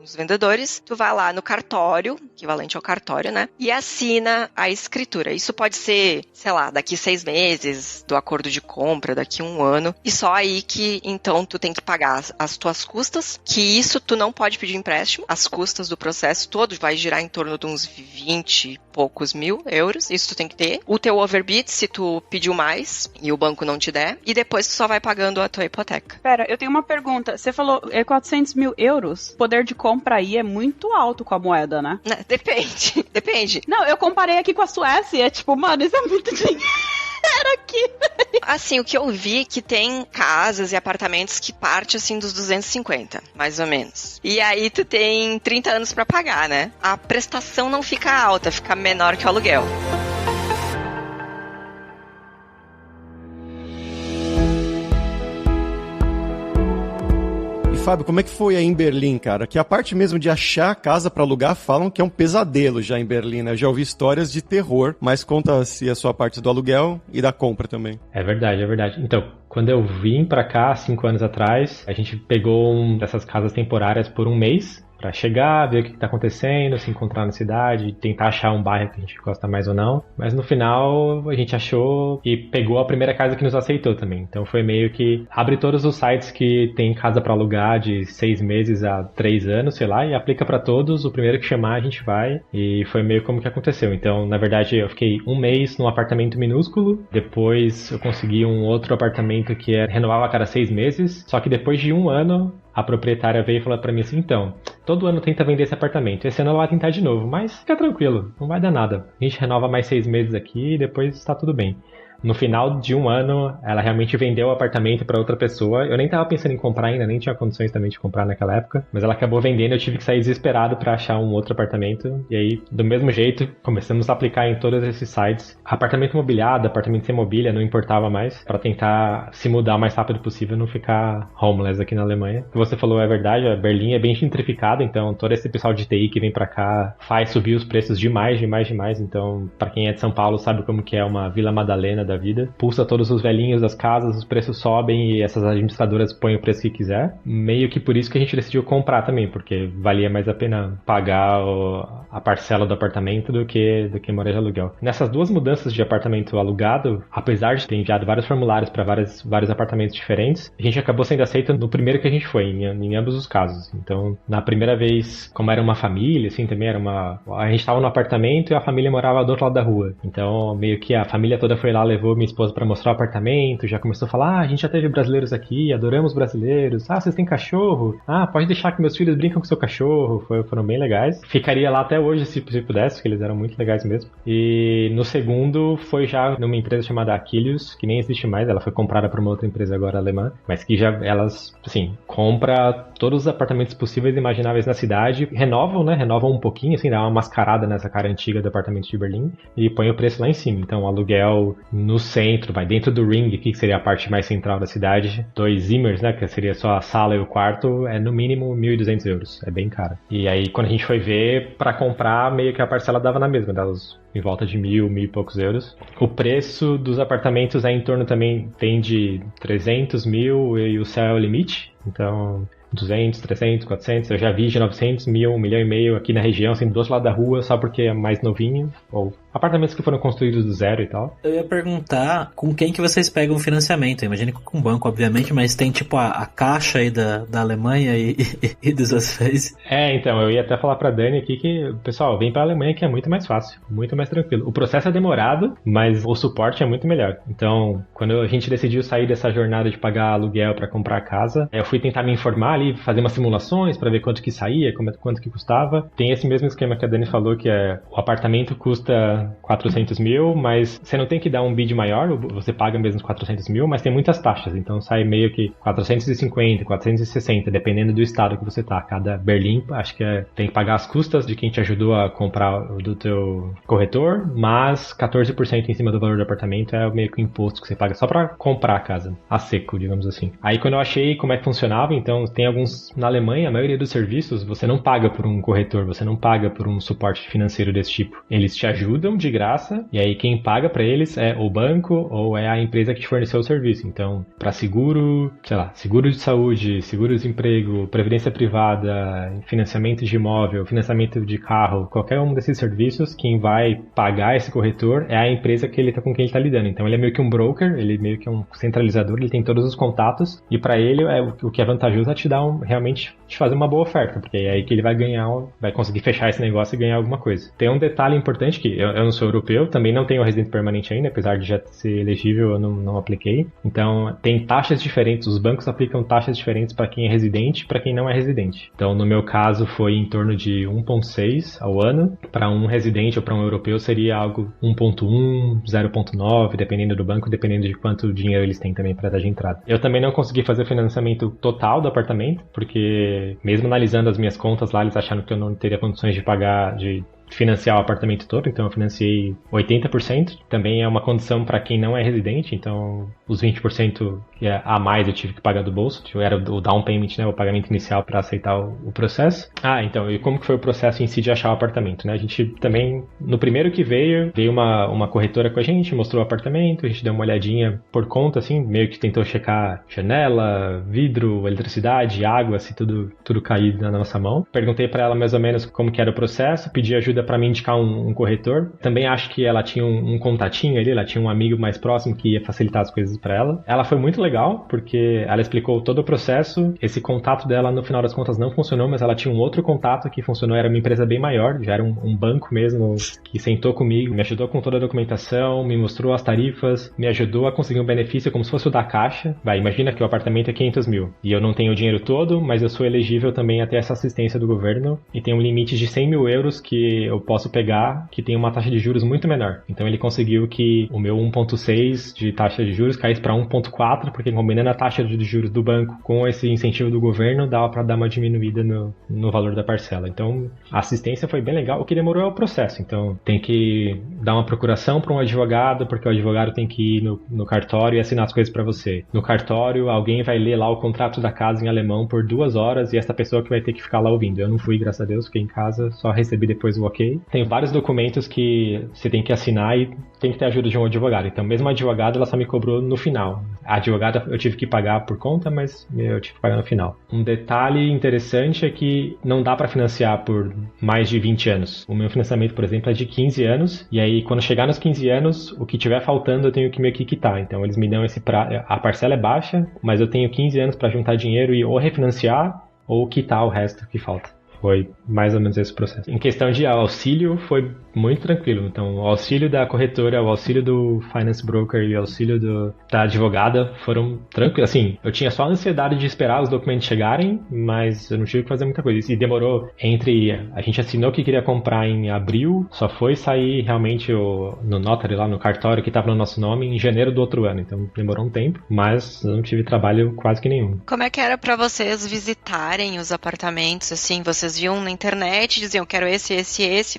S4: os vendedores, tu vai lá no cartório, equivalente ao cartório, né, e assina a escritura. Isso pode ser, sei lá, daqui 6 meses do acordo de compra, daqui 1 ano, e só aí que, então, tu tem que pagar as tuas custas, que isso tu não pode pedir empréstimo, as custas do processo todo vai girar em torno de uns 20 e poucos mil euros, isso tu tem que ter. O teu overbid, se tu pediu mais e o banco não te der, e depois tu só vai pagando a tua hipoteca.
S5: Pera, eu tenho uma pergunta. Você falou 400 mil euros? O poder de compra aí é muito alto com a moeda, né?
S4: Depende.
S5: Não, eu comparei aqui com a Suécia. É tipo, mano, isso é muito dinheiro aqui.
S4: Assim, o que eu vi que tem casas e apartamentos que parte assim dos 250, mais ou menos. E aí tu tem 30 anos pra pagar, né? A prestação não fica alta, fica menor que o aluguel.
S2: Fábio, como é que foi aí em Berlim, cara? Que a parte mesmo de achar casa pra alugar falam que é um pesadelo já em Berlim, né? Eu já ouvi histórias de terror, mas conta-se a sua parte do aluguel e da compra também.
S3: É verdade, é verdade. Então, quando eu vim pra cá, 5 anos atrás, a gente pegou dessas casas temporárias por 1 mês. Pra chegar, ver o que tá acontecendo, se encontrar na cidade, tentar achar um bairro que a gente gosta mais ou não. Mas no final a gente achou e pegou a primeira casa que nos aceitou também. Então foi meio que abre todos os sites que tem casa pra alugar de 6 meses a 3 anos, sei lá, e aplica pra todos. O primeiro que chamar a gente vai. E foi meio como que aconteceu. Então, na verdade, eu fiquei 1 mês num apartamento minúsculo. Depois eu consegui um outro apartamento que renovava a cada 6 meses. Só que depois de 1 ano, a proprietária veio e falou pra mim assim, então, todo ano tenta vender esse apartamento, esse ano ela vai tentar de novo, mas fica tranquilo, não vai dar nada. A gente renova mais 6 meses aqui e depois tá tudo bem. No final de 1 ano, ela realmente vendeu o apartamento para outra pessoa. Eu nem tava pensando em comprar ainda, nem tinha condições também de comprar naquela época. Mas ela acabou vendendo, eu tive que sair desesperado para achar um outro apartamento. E aí, do mesmo jeito, começamos a aplicar em todos esses sites. Apartamento imobiliado, apartamento sem mobília, não importava mais. Para tentar se mudar o mais rápido possível e não ficar homeless aqui na Alemanha. O que você falou é verdade, a Berlim é bem gentrificada. Então, todo esse pessoal de TI que vem para cá faz subir os preços demais. Então, para quem é de São Paulo, sabe como que é uma Vila Madalena da vida, pulsa todos os velhinhos das casas, os preços sobem e essas administradoras põem o preço que quiser. Meio que por isso que a gente decidiu comprar também, porque valia mais a pena pagar a parcela do apartamento do que morar de aluguel. Nessas 2 mudanças de apartamento alugado, apesar de ter enviado vários formulários para vários apartamentos diferentes, a gente acabou sendo aceito no primeiro que a gente foi, em ambos os casos. Então, na primeira vez, como era uma família, assim, também a gente estava no apartamento e a família morava do outro lado da rua. Então, meio que a família toda foi lá, levou minha esposa para mostrar o apartamento, já começou a falar, a gente já teve brasileiros aqui, adoramos brasileiros, vocês têm cachorro? Pode deixar que meus filhos brincam com seu cachorro, foram bem legais. Ficaria lá até hoje se pudesse, porque eles eram muito legais mesmo. E no segundo foi já numa empresa chamada Aquilius, que nem existe mais, ela foi comprada por uma outra empresa agora alemã, mas que já elas, assim, compra todos os apartamentos possíveis e imagináveis na cidade, renovam um pouquinho, assim, dá uma mascarada nessa cara antiga do apartamento de Berlim e põe o preço lá em cima. Então o aluguel no centro, vai dentro do ring, que seria a parte mais central da cidade, 2 Zimmers, né, que seria só a sala e o quarto, é no mínimo 1.200 euros, é bem caro. E aí quando a gente foi ver, pra comprar, meio que a parcela dava na mesma, dava em volta de 1.000 e poucos euros. O preço dos apartamentos é em torno também, tem de 300 mil e o céu é o limite, então 200, 300, 400, eu já vi de 900, 1.000, 1,5 milhão aqui na região, assim, do outro lado da rua, só porque é mais novinho, ou apartamentos que foram construídos do zero e tal.
S1: Eu ia perguntar com quem que vocês pegam o financiamento. Eu imagino que com o banco, obviamente, mas tem tipo a caixa aí da Alemanha e dos Osfez.
S3: Então, eu ia até falar pra Dani aqui que, pessoal, vem pra Alemanha que é muito mais fácil, muito mais tranquilo. O processo é demorado, mas o suporte é muito melhor. Então, quando a gente decidiu sair dessa jornada de pagar aluguel pra comprar casa, eu fui tentar me informar ali, fazer umas simulações pra ver quanto que saía, quanto que custava. Tem esse mesmo esquema que a Dani falou, que é o apartamento custa 400 mil, mas você não tem que dar um bid maior, você paga mesmo os 400 mil, mas tem muitas taxas, então sai meio que 450, 460, dependendo do estado que você tá. Cada Berlim, acho que tem que pagar as custas de quem te ajudou a comprar do teu corretor, mas 14% em cima do valor do apartamento é meio que o imposto que você paga só pra comprar a casa, a seco, digamos assim. Aí quando eu achei como é que funcionava, então tem alguns, na Alemanha, a maioria dos serviços, você não paga por um corretor, você não paga por um suporte financeiro desse tipo. Eles te ajudam de graça, e aí quem paga pra eles é o banco ou é a empresa que te forneceu o serviço. Então, pra seguro, sei lá, seguro de saúde, seguro-desemprego, previdência privada, financiamento de imóvel, financiamento de carro, qualquer um desses serviços, quem vai pagar esse corretor é a empresa com quem ele tá lidando. Então, ele é meio que um broker, ele é meio que um centralizador, ele tem todos os contatos, e pra ele o que é vantajoso é te dar realmente te fazer uma boa oferta, porque é aí que ele vai ganhar, vai conseguir fechar esse negócio e ganhar alguma coisa. Tem um detalhe importante que eu não sou europeu, também não tenho residente permanente ainda, apesar de já ser elegível, eu não apliquei. Então, tem taxas diferentes, os bancos aplicam taxas diferentes para quem é residente e para quem não é residente. Então, no meu caso, foi em torno de 1,6 ao ano. Para um residente ou para um europeu, seria algo 1,1, 0,9, dependendo do banco, dependendo de quanto dinheiro eles têm também para dar de entrada. Eu também não consegui fazer o financiamento total do apartamento, porque mesmo analisando as minhas contas lá, eles acharam que eu não teria condições de pagar, de financiar o apartamento todo, então eu financiei 80%. Também é uma condição para quem não é residente, então os 20% a mais eu tive que pagar do bolso. Era o down payment, né, o pagamento inicial para aceitar o processo. Então, e como que foi o processo em si de achar o apartamento, né? A gente também, no primeiro que veio uma corretora com a gente, mostrou o apartamento, a gente deu uma olhadinha por conta, assim, meio que tentou checar janela, vidro, eletricidade, água, assim, tudo caído na nossa mão. Perguntei para ela mais ou menos como que era o processo, pedi ajuda para me indicar um corretor. Também acho que ela tinha um contatinho ali, ela tinha um amigo mais próximo que ia facilitar as coisas para ela. Ela foi muito legal, porque ela explicou todo o processo. Esse contato dela, no final das contas, não funcionou, mas ela tinha um outro contato que funcionou, era uma empresa bem maior, já era um banco mesmo, que sentou comigo, me ajudou com toda a documentação, me mostrou as tarifas, me ajudou a conseguir um benefício como se fosse o da Caixa. Imagina que o apartamento é 500 mil, e eu não tenho o dinheiro todo, mas eu sou elegível também a ter essa assistência do governo, e tem um limite de 100 mil euros que eu posso pegar, que tem uma taxa de juros muito menor. Então ele conseguiu que o meu 1,6 de taxa de juros caísse para 1,4, porque combinando a taxa de juros do banco com esse incentivo do governo, dava para dar uma diminuída no valor da parcela. Então a assistência foi bem legal. O que demorou é o processo. Então tem que dar uma procuração para um advogado, porque o advogado tem que ir no cartório e assinar as coisas para você. No cartório, alguém vai ler lá o contrato da casa em alemão por 2 horas e essa pessoa que vai ter que ficar lá ouvindo. Eu não fui, graças a Deus, fiquei em casa, só recebi depois o ok. Tem vários documentos que você tem que assinar e tem que ter a ajuda de um advogado. Então mesmo a advogada, ela só me cobrou no final. A advogada eu tive que pagar por conta, mas eu tive que pagar no final. Um detalhe interessante é que não dá para financiar por mais de 20 anos. O meu financiamento, por exemplo, é de 15 anos, e aí quando chegar nos 15 anos, o que tiver faltando eu tenho que meio que quitar. Então eles me dão a parcela é baixa, mas eu tenho 15 anos para juntar dinheiro e ou refinanciar ou quitar o resto que falta. Foi mais ou menos esse processo. Em questão de auxílio, foi muito tranquilo. Então, o auxílio da corretora, o auxílio do finance broker e o auxílio da advogada foram tranquilos. Assim, eu tinha só a ansiedade de esperar os documentos chegarem, mas eu não tive que fazer muita coisa. E demorou a gente assinou que queria comprar em abril, só foi sair realmente no notary lá, no cartório que estava no nosso nome, em janeiro do outro ano. Então, demorou um tempo, mas eu não tive trabalho quase que nenhum.
S4: Como é que era para vocês visitarem os apartamentos, assim? Vocês viam na internet, diziam, quero esse,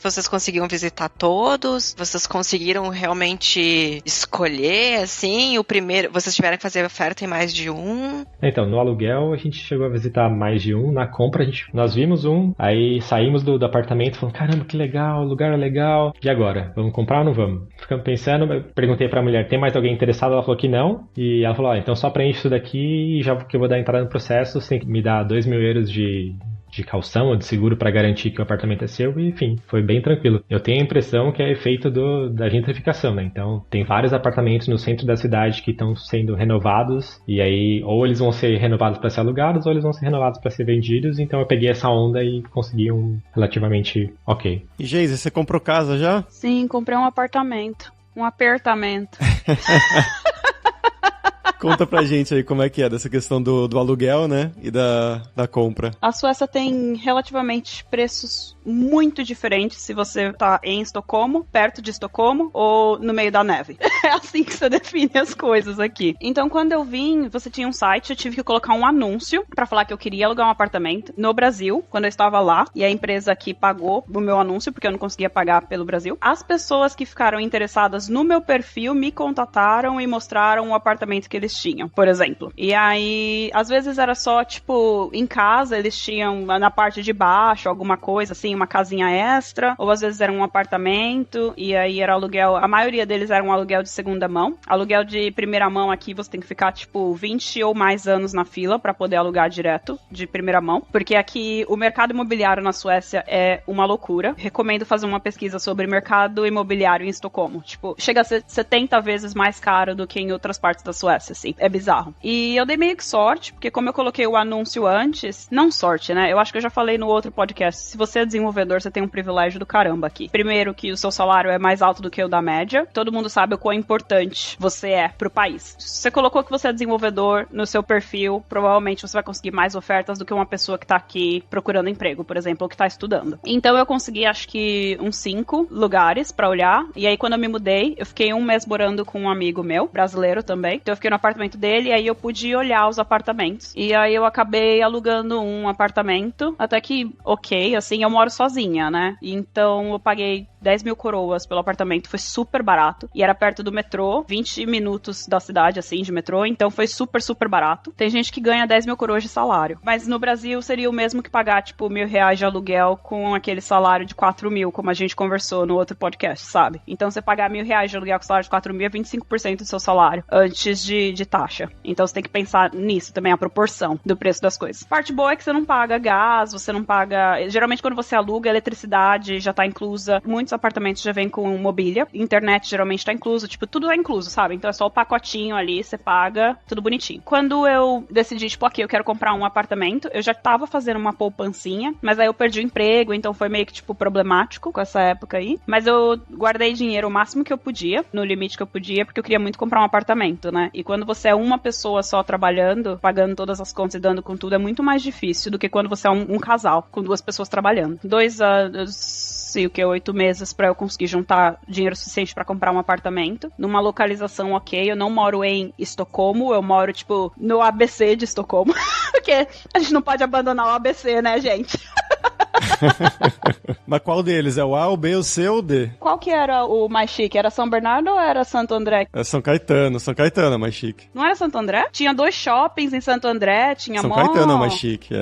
S4: vocês conseguiam visitar todos? Vocês conseguiram realmente escolher, assim, o primeiro? Vocês tiveram que fazer oferta em mais de um?
S3: Então, no aluguel a gente chegou a visitar mais de um, na compra nós vimos um, aí saímos do apartamento falando, caramba, que legal, o lugar é legal, e agora? Vamos comprar ou não vamos? Ficamos pensando, eu perguntei pra mulher, tem mais alguém interessado? Ela falou que não, e ela falou, então só preenche isso daqui e já que eu vou dar entrada no processo, você tem que me dar 2 mil euros de calção ou de seguro para garantir que o apartamento é seu, e enfim, foi bem tranquilo. Eu tenho a impressão que é efeito da gentrificação, né? Então, tem vários apartamentos no centro da cidade que estão sendo renovados, e aí, ou eles vão ser renovados para ser alugados, ou eles vão ser renovados para ser vendidos, então eu peguei essa onda e consegui um relativamente ok.
S2: E Geise, você comprou casa já?
S5: Sim, comprei um apartamento. Um apertamento.
S2: Conta pra gente aí como é que é dessa questão do aluguel, né? E da compra.
S5: A Suécia tem relativamente preços muito diferentes se você tá em Estocolmo, perto de Estocolmo ou no meio da neve. É assim que você define as coisas aqui. Então, quando eu vim, você tinha um site, eu tive que colocar um anúncio pra falar que eu queria alugar um apartamento no Brasil, quando eu estava lá, e a empresa aqui pagou o meu anúncio, porque eu não conseguia pagar pelo Brasil. As pessoas que ficaram interessadas no meu perfil me contataram e mostraram o apartamento que eles tinham, por exemplo. E aí, às vezes era só, tipo, em casa, eles tinham na parte de baixo alguma coisa, assim, uma casinha extra, ou às vezes era um apartamento, e aí era aluguel, a maioria deles era um aluguel de segunda mão. Aluguel de primeira mão aqui, você tem que ficar, tipo, 20 ou mais anos na fila pra poder alugar direto, de primeira mão, porque aqui o mercado imobiliário na Suécia é uma loucura. Recomendo fazer uma pesquisa sobre mercado imobiliário em Estocolmo. Tipo, chega a ser 70 vezes mais caro do que em outras partes da Suécia, assim. É bizarro. E eu dei meio que sorte, porque como eu coloquei o anúncio antes, não sorte, né? Eu acho que eu já falei no outro podcast, se você é desenvolvedor, você tem um privilégio do caramba aqui. Primeiro que o seu salário é mais alto do que o da média. Todo mundo sabe o quão importante você é pro país. Se você colocou que você é desenvolvedor no seu perfil, provavelmente você vai conseguir mais ofertas do que uma pessoa que tá aqui procurando emprego, por exemplo, ou que tá estudando. Então eu consegui, acho que uns 5 lugares pra olhar. E aí quando eu me mudei, eu fiquei um mês morando com um amigo meu, brasileiro também. Então eu fiquei no apartamento dele, e aí eu pude olhar os apartamentos. E aí eu acabei alugando um apartamento, até que, ok, assim, eu moro sozinha, né? Então eu paguei 10 mil coroas pelo apartamento, foi super barato. E era perto do metrô, 20 minutos da cidade, assim, de metrô, então foi super, super barato. Tem gente que ganha 10 mil coroas de salário. Mas no Brasil seria o mesmo que pagar, tipo, R$1.000 de aluguel com aquele salário de 4 mil, como a gente conversou no outro podcast, sabe? Então você pagar R$1.000 de aluguel com salário de 4 mil é 25% do seu salário, antes de taxa. Então você tem que pensar nisso também, a proporção do preço das coisas. A parte boa é que você não paga gás, você não paga... Geralmente quando você aluga, a eletricidade já tá inclusa. Muitos apartamentos já vêm com mobília. Internet geralmente tá incluso. Tipo, tudo é incluso, sabe? Então é só o pacotinho ali, você paga, tudo bonitinho. Quando eu decidi, tipo, ok, eu quero comprar um apartamento, eu já tava fazendo uma poupancinha, mas aí eu perdi o emprego, então foi meio que, tipo, problemático com essa época aí. Mas eu guardei dinheiro o máximo que eu podia, no limite que eu podia, porque eu queria muito comprar um apartamento, né? E quando você é uma pessoa só trabalhando, pagando todas as contas e dando com tudo, é muito mais difícil do que quando você é um casal, com 2 pessoas trabalhando. 2 anos... o que, 8 meses pra eu conseguir juntar dinheiro suficiente pra comprar um apartamento, numa localização ok. Eu não moro em Estocolmo, eu moro, tipo, no ABC de Estocolmo, porque a gente não pode abandonar o ABC, né, gente?
S2: Mas qual deles? É o A, o B, o C ou o D?
S5: Qual que era o mais chique? Era São Bernardo ou era Santo André?
S2: É São Caetano é mais chique.
S5: Não era Santo André? Tinha 2 shoppings em Santo André, tinha
S2: São Caetano é mais chique,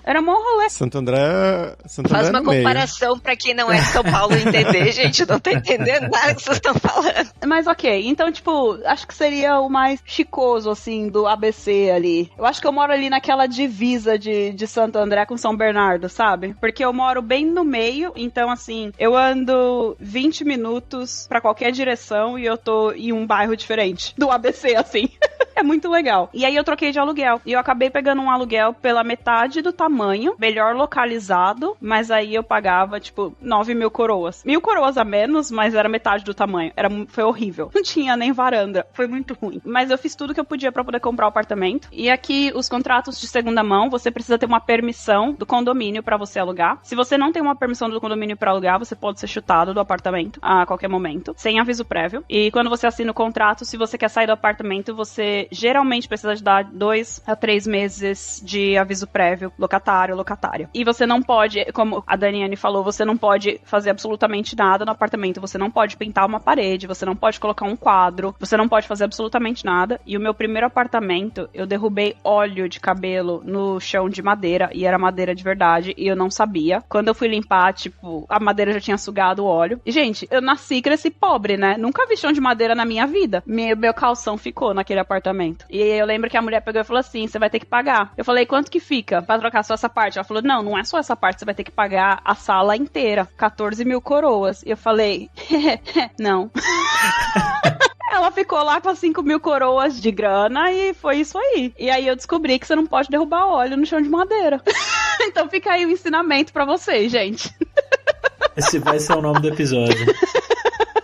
S5: era mó rolê.
S2: Santo André
S4: Faz uma
S2: no meio.
S4: comparação pra quem não é de São Paulo entender, gente, eu não tô entendendo nada que vocês estão falando.
S5: Mas ok, então, tipo, acho que seria o mais chicoso, assim, do ABC ali. Eu acho que eu moro ali naquela divisa de Santo André com São Bernardo, sabe? Porque eu moro bem no meio, então, assim, eu ando 20 minutos pra qualquer direção e eu tô em um bairro diferente do ABC, assim. É muito legal. E aí eu troquei de aluguel. E eu acabei pegando um aluguel pela metade do tamanho, melhor localizado, mas aí eu pagava, tipo, 9 mil coroas. 1.000 coroas a menos, mas era metade do tamanho. Foi horrível. Não tinha nem varanda. Foi muito ruim. Mas eu fiz tudo que eu podia pra poder comprar o apartamento. E aqui, os contratos de segunda mão, você precisa ter uma permissão do condomínio pra você alugar. Se você não tem uma permissão do condomínio pra alugar, você pode ser chutado do apartamento a qualquer momento, sem aviso prévio. E quando você assina o contrato, se você quer sair do apartamento, você geralmente precisa de dar 2 a 3 meses de aviso prévio, locatária. E você não pode, como a Daniane falou, você não pode fazer absolutamente nada no apartamento, você não pode pintar uma parede, você não pode colocar um quadro, você não pode fazer absolutamente nada. E o meu primeiro apartamento, eu derrubei óleo de cabelo no chão de madeira, e era madeira de verdade, e eu não sabia. Quando eu fui limpar, tipo, a madeira já tinha sugado o óleo. E, gente, eu nasci e cresci pobre, né? Nunca vi chão de madeira na minha vida. Meu calção ficou naquele apartamento. E eu lembro que a mulher pegou e falou assim, você vai ter que pagar. Eu falei, quanto que fica pra trocar só essa parte? Ela falou, não é só essa parte, você vai ter que pagar a sala inteira, 14 mil coroas. E eu falei, não. Ela ficou lá com as 5 mil coroas de grana e foi isso aí. E aí eu descobri que você não pode derrubar óleo no chão de madeira. Então fica aí o ensinamento pra vocês, gente.
S1: Esse vai ser o nome do episódio.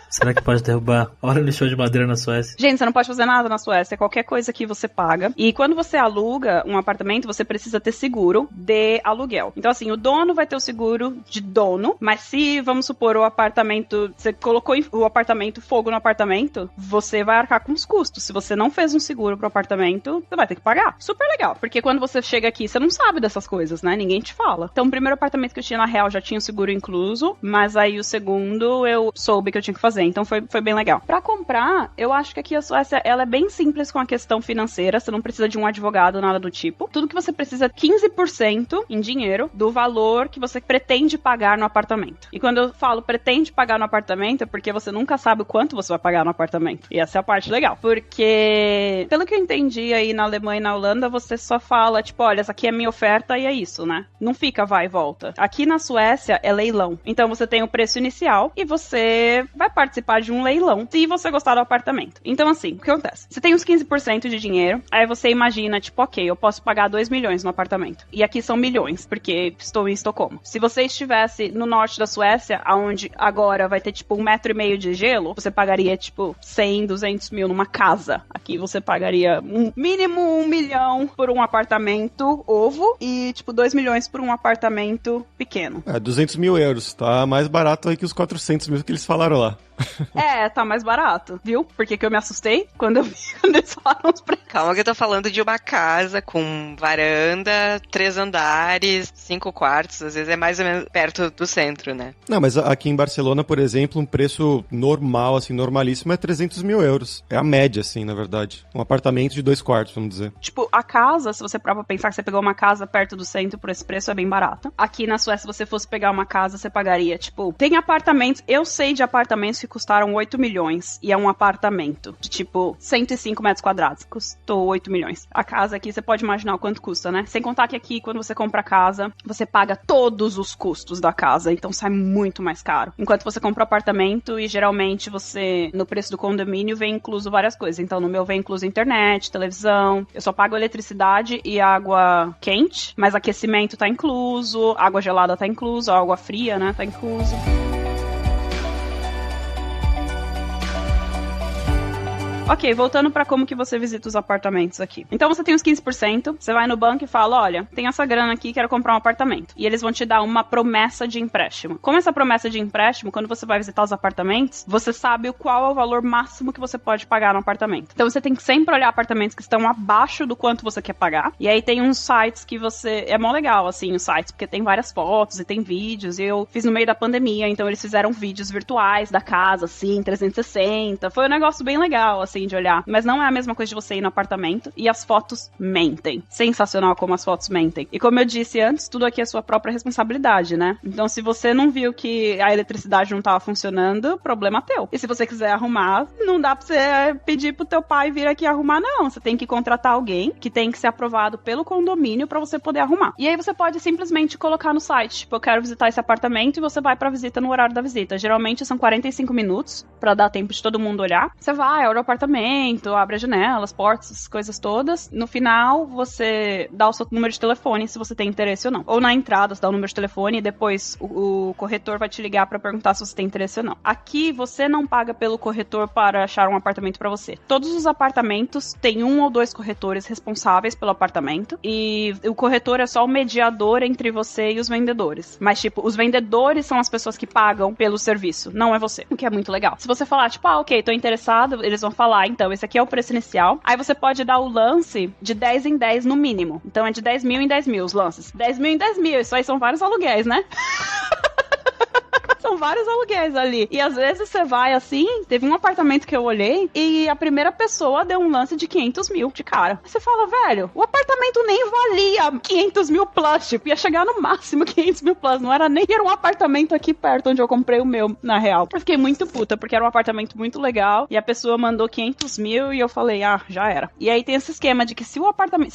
S1: Será que pode derrubar óleo no chão de madeira na Suécia?
S5: Gente, você não pode fazer nada na Suécia. Qualquer coisa que você paga. E quando você aluga um apartamento, você precisa ter seguro de aluguel. Então, assim, o dono vai ter o seguro de dono, mas se, vamos supor, o apartamento... Você colocou o apartamento, fogo no apartamento, você vai arcar com os custos. Se você não fez um seguro pro apartamento, você vai ter que pagar. Super legal. Porque quando você chega aqui, você não sabe dessas coisas, né? Ninguém te fala. Então, o primeiro apartamento que eu tinha na real já tinha o seguro incluso, mas aí o segundo eu soube que eu tinha que fazer. Então foi bem legal. Pra comprar, eu acho que aqui a Suécia, ela é bem simples com a questão financeira, você não precisa de um advogado, nada do tipo. Tudo que você precisa é 15% em dinheiro do valor que você pretende pagar no apartamento. E quando eu falo pretende pagar no apartamento, é porque você nunca sabe o quanto você vai pagar no apartamento. E essa é a parte legal. Porque, pelo que eu entendi aí na Alemanha e na Holanda, você só fala, tipo, olha, essa aqui é minha oferta e é isso, né? Não fica vai e volta. Aqui na Suécia é leilão. Então você tem o preço inicial e você vai participar de um leilão se você gostar do apartamento. Então, assim, o que acontece? Você tem uns 15% de dinheiro, aí você imagina, tipo, ok, eu posso pagar 2 milhões no apartamento. E aqui são milhões, porque estou em Estocolmo. Se você estivesse no norte da Suécia, onde agora vai ter, tipo, 1,5 metro de gelo, você pagaria, tipo, 100, 200 mil numa casa. Aqui você pagaria mínimo 1 milhão por um apartamento ovo e, tipo, 2 milhões por um apartamento pequeno.
S2: 200 mil euros. Tá mais barato aí que os 400 mil que eles falaram lá.
S5: Tá mais barato, viu? Por que eu me assustei quando eu vi quando eles falaram os preços?
S4: Calma que eu tô falando de uma casa com varanda, 3 andares, 5 quartos, às vezes é mais ou menos perto do centro, né?
S2: Não, mas aqui em Barcelona, por exemplo, um preço normal, assim, normalíssimo é 300 mil euros. É a média, assim, na verdade. Um apartamento de 2 quartos, vamos dizer.
S5: Tipo, a casa, se você parar pra pensar que você pegou uma casa perto do centro por esse preço, é bem barata. Aqui na Suécia, se você fosse pegar uma casa, você pagaria, tipo, tem apartamentos, eu sei de apartamentos que custaram 8 milhões, e é um apartamento de, tipo, 105 metros quadrados. Custou 8 milhões. A casa aqui, você pode imaginar o quanto custa, né? Sem contar que aqui, quando você compra a casa, você paga todos os custos da casa, então sai muito mais caro. Enquanto você compra um apartamento e geralmente você, no preço do condomínio, vem incluso várias coisas. Então, no meu vem incluso internet, televisão, eu só pago eletricidade e água quente, mas aquecimento tá incluso, água gelada tá incluso, água fria, né, tá incluso. Ok, voltando pra como que você visita os apartamentos aqui. Então você tem os 15%, você vai no banco e fala, olha, tem essa grana aqui, quero comprar um apartamento. E eles vão te dar uma promessa de empréstimo. Como essa promessa de empréstimo, quando você vai visitar os apartamentos, você sabe qual é o valor máximo que você pode pagar no apartamento. Então você tem que sempre olhar apartamentos que estão abaixo do quanto você quer pagar. E aí tem uns sites que você... É mó legal, assim, os sites, porque tem várias fotos e tem vídeos. E eu fiz no meio da pandemia, então eles fizeram vídeos virtuais da casa, assim, 360. Foi um negócio bem legal, assim, de olhar, mas não é a mesma coisa de você ir no apartamento e as fotos mentem. Sensacional como as fotos mentem. E como eu disse antes, tudo aqui é sua própria responsabilidade, né? Então se você não viu que a eletricidade não tava funcionando, problema teu. E se você quiser arrumar, não dá pra você pedir pro teu pai vir aqui arrumar, não. Você tem que contratar alguém que tem que ser aprovado pelo condomínio pra você poder arrumar. E aí você pode simplesmente colocar no site, tipo, eu quero visitar esse apartamento, e você vai pra visita no horário da visita. Geralmente são 45 minutos pra dar tempo de todo mundo olhar. Você vai, olha o apartamento, abre as janelas, portas, essas coisas todas. No final, você dá o seu número de telefone, se você tem interesse ou não. Ou na entrada, você dá o número de telefone e depois o corretor vai te ligar pra perguntar se você tem interesse ou não. Aqui, você não paga pelo corretor para achar um apartamento pra você. Todos os apartamentos têm 1 ou 2 corretores responsáveis pelo apartamento, e o corretor é só o mediador entre você e os vendedores. Mas, tipo, os vendedores são as pessoas que pagam pelo serviço, não é você. O que é muito legal. Se você falar, tipo, ok, tô interessado, eles vão falar, então, esse aqui é o preço inicial. Aí você pode dar o lance de 10 em 10 no mínimo. Então é de 10 mil em 10 mil os lances. 10 mil em 10 mil, isso aí são vários aluguéis, né? São vários aluguéis ali. E às vezes você vai assim, teve um apartamento que eu olhei e a primeira pessoa deu um lance de 500 mil de cara. Você fala, velho, o apartamento nem valia 500 mil plus, tipo, ia chegar no máximo 500 mil plus, não era nem, era um apartamento aqui perto onde eu comprei o meu, na real. Eu fiquei muito puta, porque era um apartamento muito legal e a pessoa mandou 500 mil e eu falei, já era. E aí tem esse esquema de que se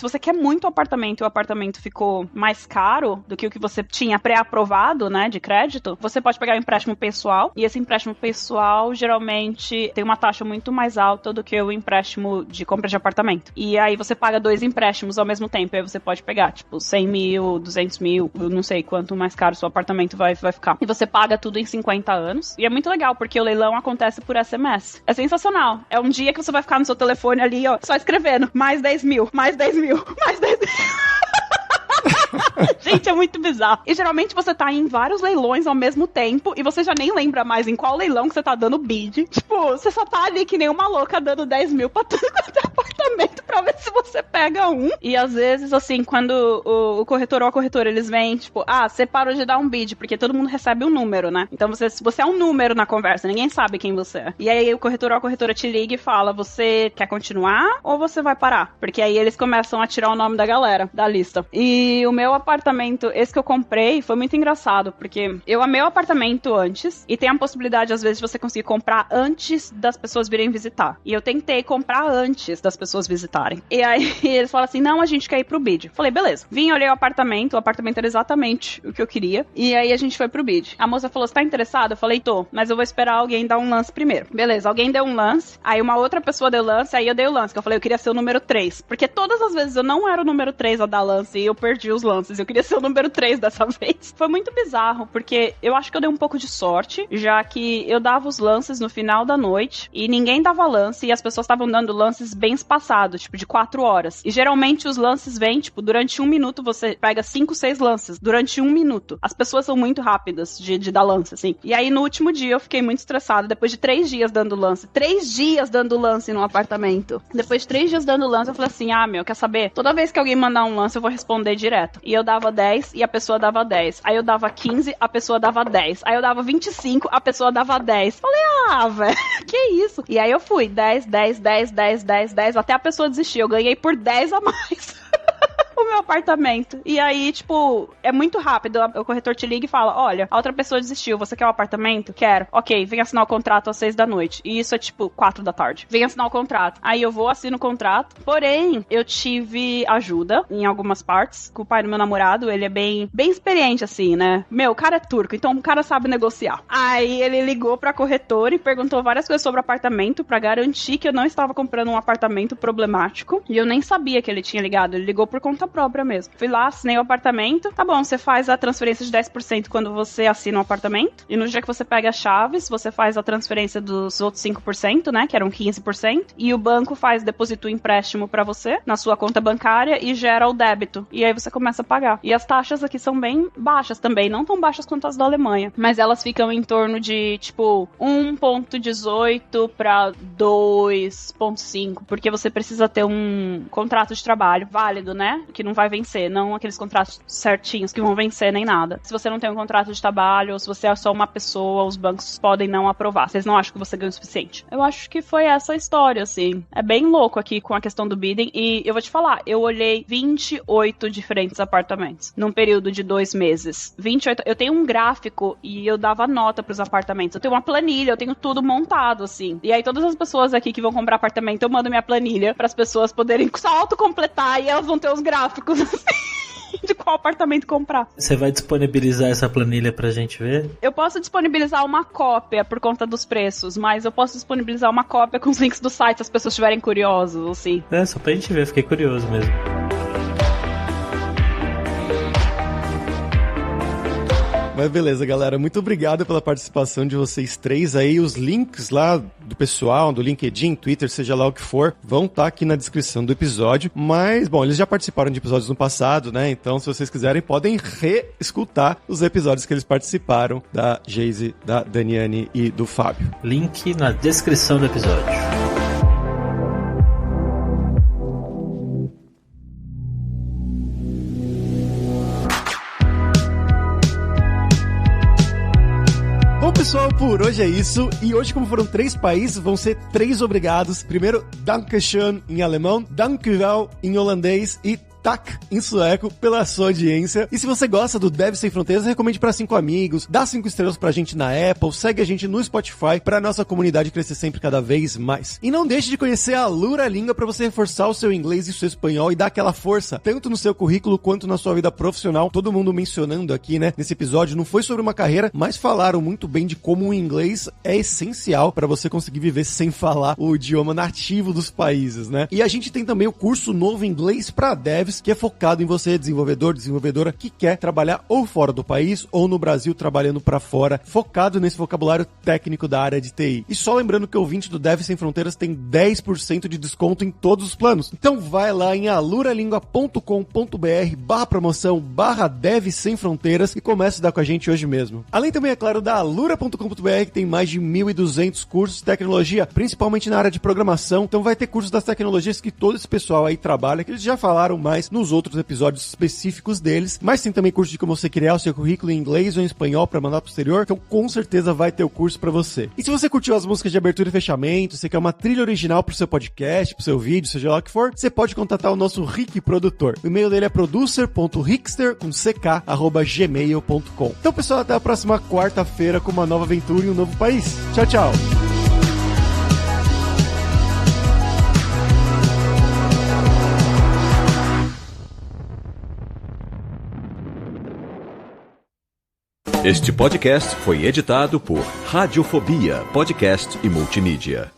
S5: você quer muito apartamento e o apartamento ficou mais caro do que o que você tinha pré-aprovado, né, de crédito, você pode pegar empréstimo pessoal, e esse empréstimo pessoal geralmente tem uma taxa muito mais alta do que o empréstimo de compra de apartamento. E aí você paga 2 empréstimos ao mesmo tempo, aí você pode pegar, tipo, 100 mil, 200 mil, eu não sei quanto mais caro seu apartamento vai ficar. E você paga tudo em 50 anos. E é muito legal, porque o leilão acontece por SMS. É sensacional. É um dia que você vai ficar no seu telefone ali, ó, só escrevendo, mais 10 mil, mais 10 mil, mais 10 mil. Gente, é muito bizarro. E geralmente você tá em vários leilões ao mesmo tempo e você já nem lembra mais em qual leilão que você tá dando bid. Tipo, você só tá ali que nem uma louca dando 10 mil pra tudo quanto é apartamento pra ver se você pega um. E às vezes, assim, quando o corretor ou a corretora, eles vêm, tipo, você parou de dar um bid, porque todo mundo recebe um número, né? Então você é um número na conversa, ninguém sabe quem você é. E aí o corretor ou a corretora te liga e fala, você quer continuar ou você vai parar? Porque aí eles começam a tirar o nome da galera da lista. E o meu apartamento, esse que eu comprei, foi muito engraçado, porque eu amei o apartamento antes, e tem a possibilidade, às vezes, de você conseguir comprar antes das pessoas virem visitar. E eu tentei comprar antes das pessoas visitarem. E aí eles falaram assim, não, a gente quer ir pro bid. Falei, beleza. Vim, olhei o apartamento era exatamente o que eu queria, e aí a gente foi pro bid. A moça falou, você tá interessada? Eu falei, tô, mas eu vou esperar alguém dar um lance primeiro. Beleza, alguém deu um lance, aí uma outra pessoa deu lance, aí eu dei o lance, que eu falei, eu queria ser o número 3. Porque todas as vezes eu não era o número 3 a dar lance, e eu perdi os lances. Eu queria ser ser o número 3 dessa vez. Foi muito bizarro, porque eu acho que eu dei um pouco de sorte, já que eu dava os lances no final da noite e ninguém dava lance e as pessoas estavam dando lances bem espaçados, tipo de 4 horas. E geralmente os lances vêm, tipo, durante 1 minuto você pega 5, 6 lances, durante 1 minuto. As pessoas são muito rápidas de dar lance, assim. E aí no último dia eu fiquei muito estressada, depois de 3 dias dando lance. 3 dias dando lance no apartamento. Depois de 3 dias dando lance, eu falei assim, quer saber? Toda vez que alguém mandar um lance, eu vou responder direto. E eu dava 10 e a pessoa dava 10. Aí eu dava 15, a pessoa dava 10. Aí eu dava 25, a pessoa dava 10. Falei, velho, que isso? E aí eu fui, 10, 10, 10, 10, 10, 10, até a pessoa desistir. Eu ganhei por 10 a mais. O meu apartamento. E aí, tipo, é muito rápido. O corretor te liga e fala, olha, a outra pessoa desistiu, você quer um apartamento? Quero. Ok, vem assinar o contrato às 6 da noite. E isso é tipo 4 da tarde. Vem assinar o contrato. Aí eu vou, assino o contrato. Porém, eu tive ajuda em algumas partes com o pai do meu namorado. Ele é bem experiente, assim, né? Meu, o cara é turco, então o cara sabe negociar. Aí ele ligou pra corretora e perguntou várias coisas sobre o apartamento pra garantir que eu não estava comprando um apartamento problemático. E eu nem sabia que ele tinha ligado. Ele ligou por conta própria mesmo. Fui lá, assinei o apartamento. Tá bom, você faz a transferência de 10% quando você assina o apartamento. E no dia que você pega as chaves, você faz a transferência dos outros 5%, né? Que eram 15%. E o banco deposita o empréstimo pra você na sua conta bancária e gera o débito. E aí você começa a pagar. E as taxas aqui são bem baixas também. Não tão baixas quanto as da Alemanha. Mas elas ficam em torno de, tipo, 1,18 pra 2,5. Porque você precisa ter um contrato de trabalho válido, né? Que não vai vencer, não aqueles contratos certinhos que vão vencer nem nada. Se você não tem um contrato de trabalho, ou se você é só uma pessoa, os bancos podem não aprovar. Vocês não acham que você ganha o suficiente? Eu acho que foi essa a história, assim. É bem louco aqui com a questão do bidding. E eu vou te falar, eu olhei 28 diferentes apartamentos num período de 2 meses. 28. Eu tenho um gráfico e eu dava nota pros apartamentos. Eu tenho uma planilha, eu tenho tudo montado, assim. E aí todas as pessoas aqui que vão comprar apartamento, eu mando minha planilha para as pessoas poderem só autocompletar e elas vão ter os gráficos de qual apartamento comprar.
S1: Você vai disponibilizar essa planilha pra gente ver?
S5: Eu posso disponibilizar uma cópia por conta dos preços, mas eu posso disponibilizar uma cópia com os links do site se as pessoas estiverem curiosas, assim.
S1: Só pra gente ver, fiquei curioso mesmo.
S2: Mas beleza, galera. Muito obrigado pela participação de vocês três aí. Os links lá do pessoal, do LinkedIn, Twitter, seja lá o que for, vão estar aqui na descrição do episódio. Mas, bom, eles já participaram de episódios no passado, né? Então, se vocês quiserem, podem reescutar os episódios que eles participaram, da Geise, da Daniane e do Fábio.
S1: Link na descrição do episódio.
S2: Pessoal, por hoje é isso. E hoje, como foram 3 países, vão ser 3 obrigados. Primeiro, Dankeschön em alemão, Dankjewel em holandês e Tack em sueco pela sua audiência. E se você gosta do Dev Sem Fronteiras, recomende para 5 amigos, dá 5 estrelas pra gente na Apple, segue a gente no Spotify pra nossa comunidade crescer sempre cada vez mais. E não deixe de conhecer a Alura Língua pra você reforçar o seu inglês e o seu espanhol e dar aquela força, tanto no seu currículo quanto na sua vida profissional. Todo mundo mencionando aqui, né, nesse episódio, não foi sobre uma carreira, mas falaram muito bem de como o inglês é essencial pra você conseguir viver sem falar o idioma nativo dos países, né? E a gente tem também o curso novo Inglês pra Devs, que é focado em você, desenvolvedor, desenvolvedora, que quer trabalhar ou fora do país ou no Brasil trabalhando pra fora, focado nesse vocabulário técnico da área de TI. E só lembrando que o ouvinte do Dev Sem Fronteiras tem 10% de desconto em todos os planos. Então vai lá em aluralingua.com.br/promoção/Dev Sem Fronteiras e comece a estudar com a gente hoje mesmo. Além também, é claro, da alura.com.br, que tem mais de 1.200 cursos de tecnologia, principalmente na área de programação. Então vai ter cursos das tecnologias que todo esse pessoal aí trabalha, que eles já falaram mais nos outros episódios específicos deles, mas tem também curso de como você criar o seu currículo em inglês ou em espanhol para mandar pro exterior, então com certeza vai ter o curso para você. E se você curtiu as músicas de abertura e fechamento, você quer uma trilha original pro seu podcast, pro seu vídeo, seja lá o que for, você pode contatar o nosso Rick Produtor. O e-mail dele é producer.rickster@gmail.com. Então, pessoal, até a próxima quarta-feira com uma nova aventura em um novo país. Tchau, tchau!
S6: Este podcast foi editado por Radiofobia, podcast e multimídia.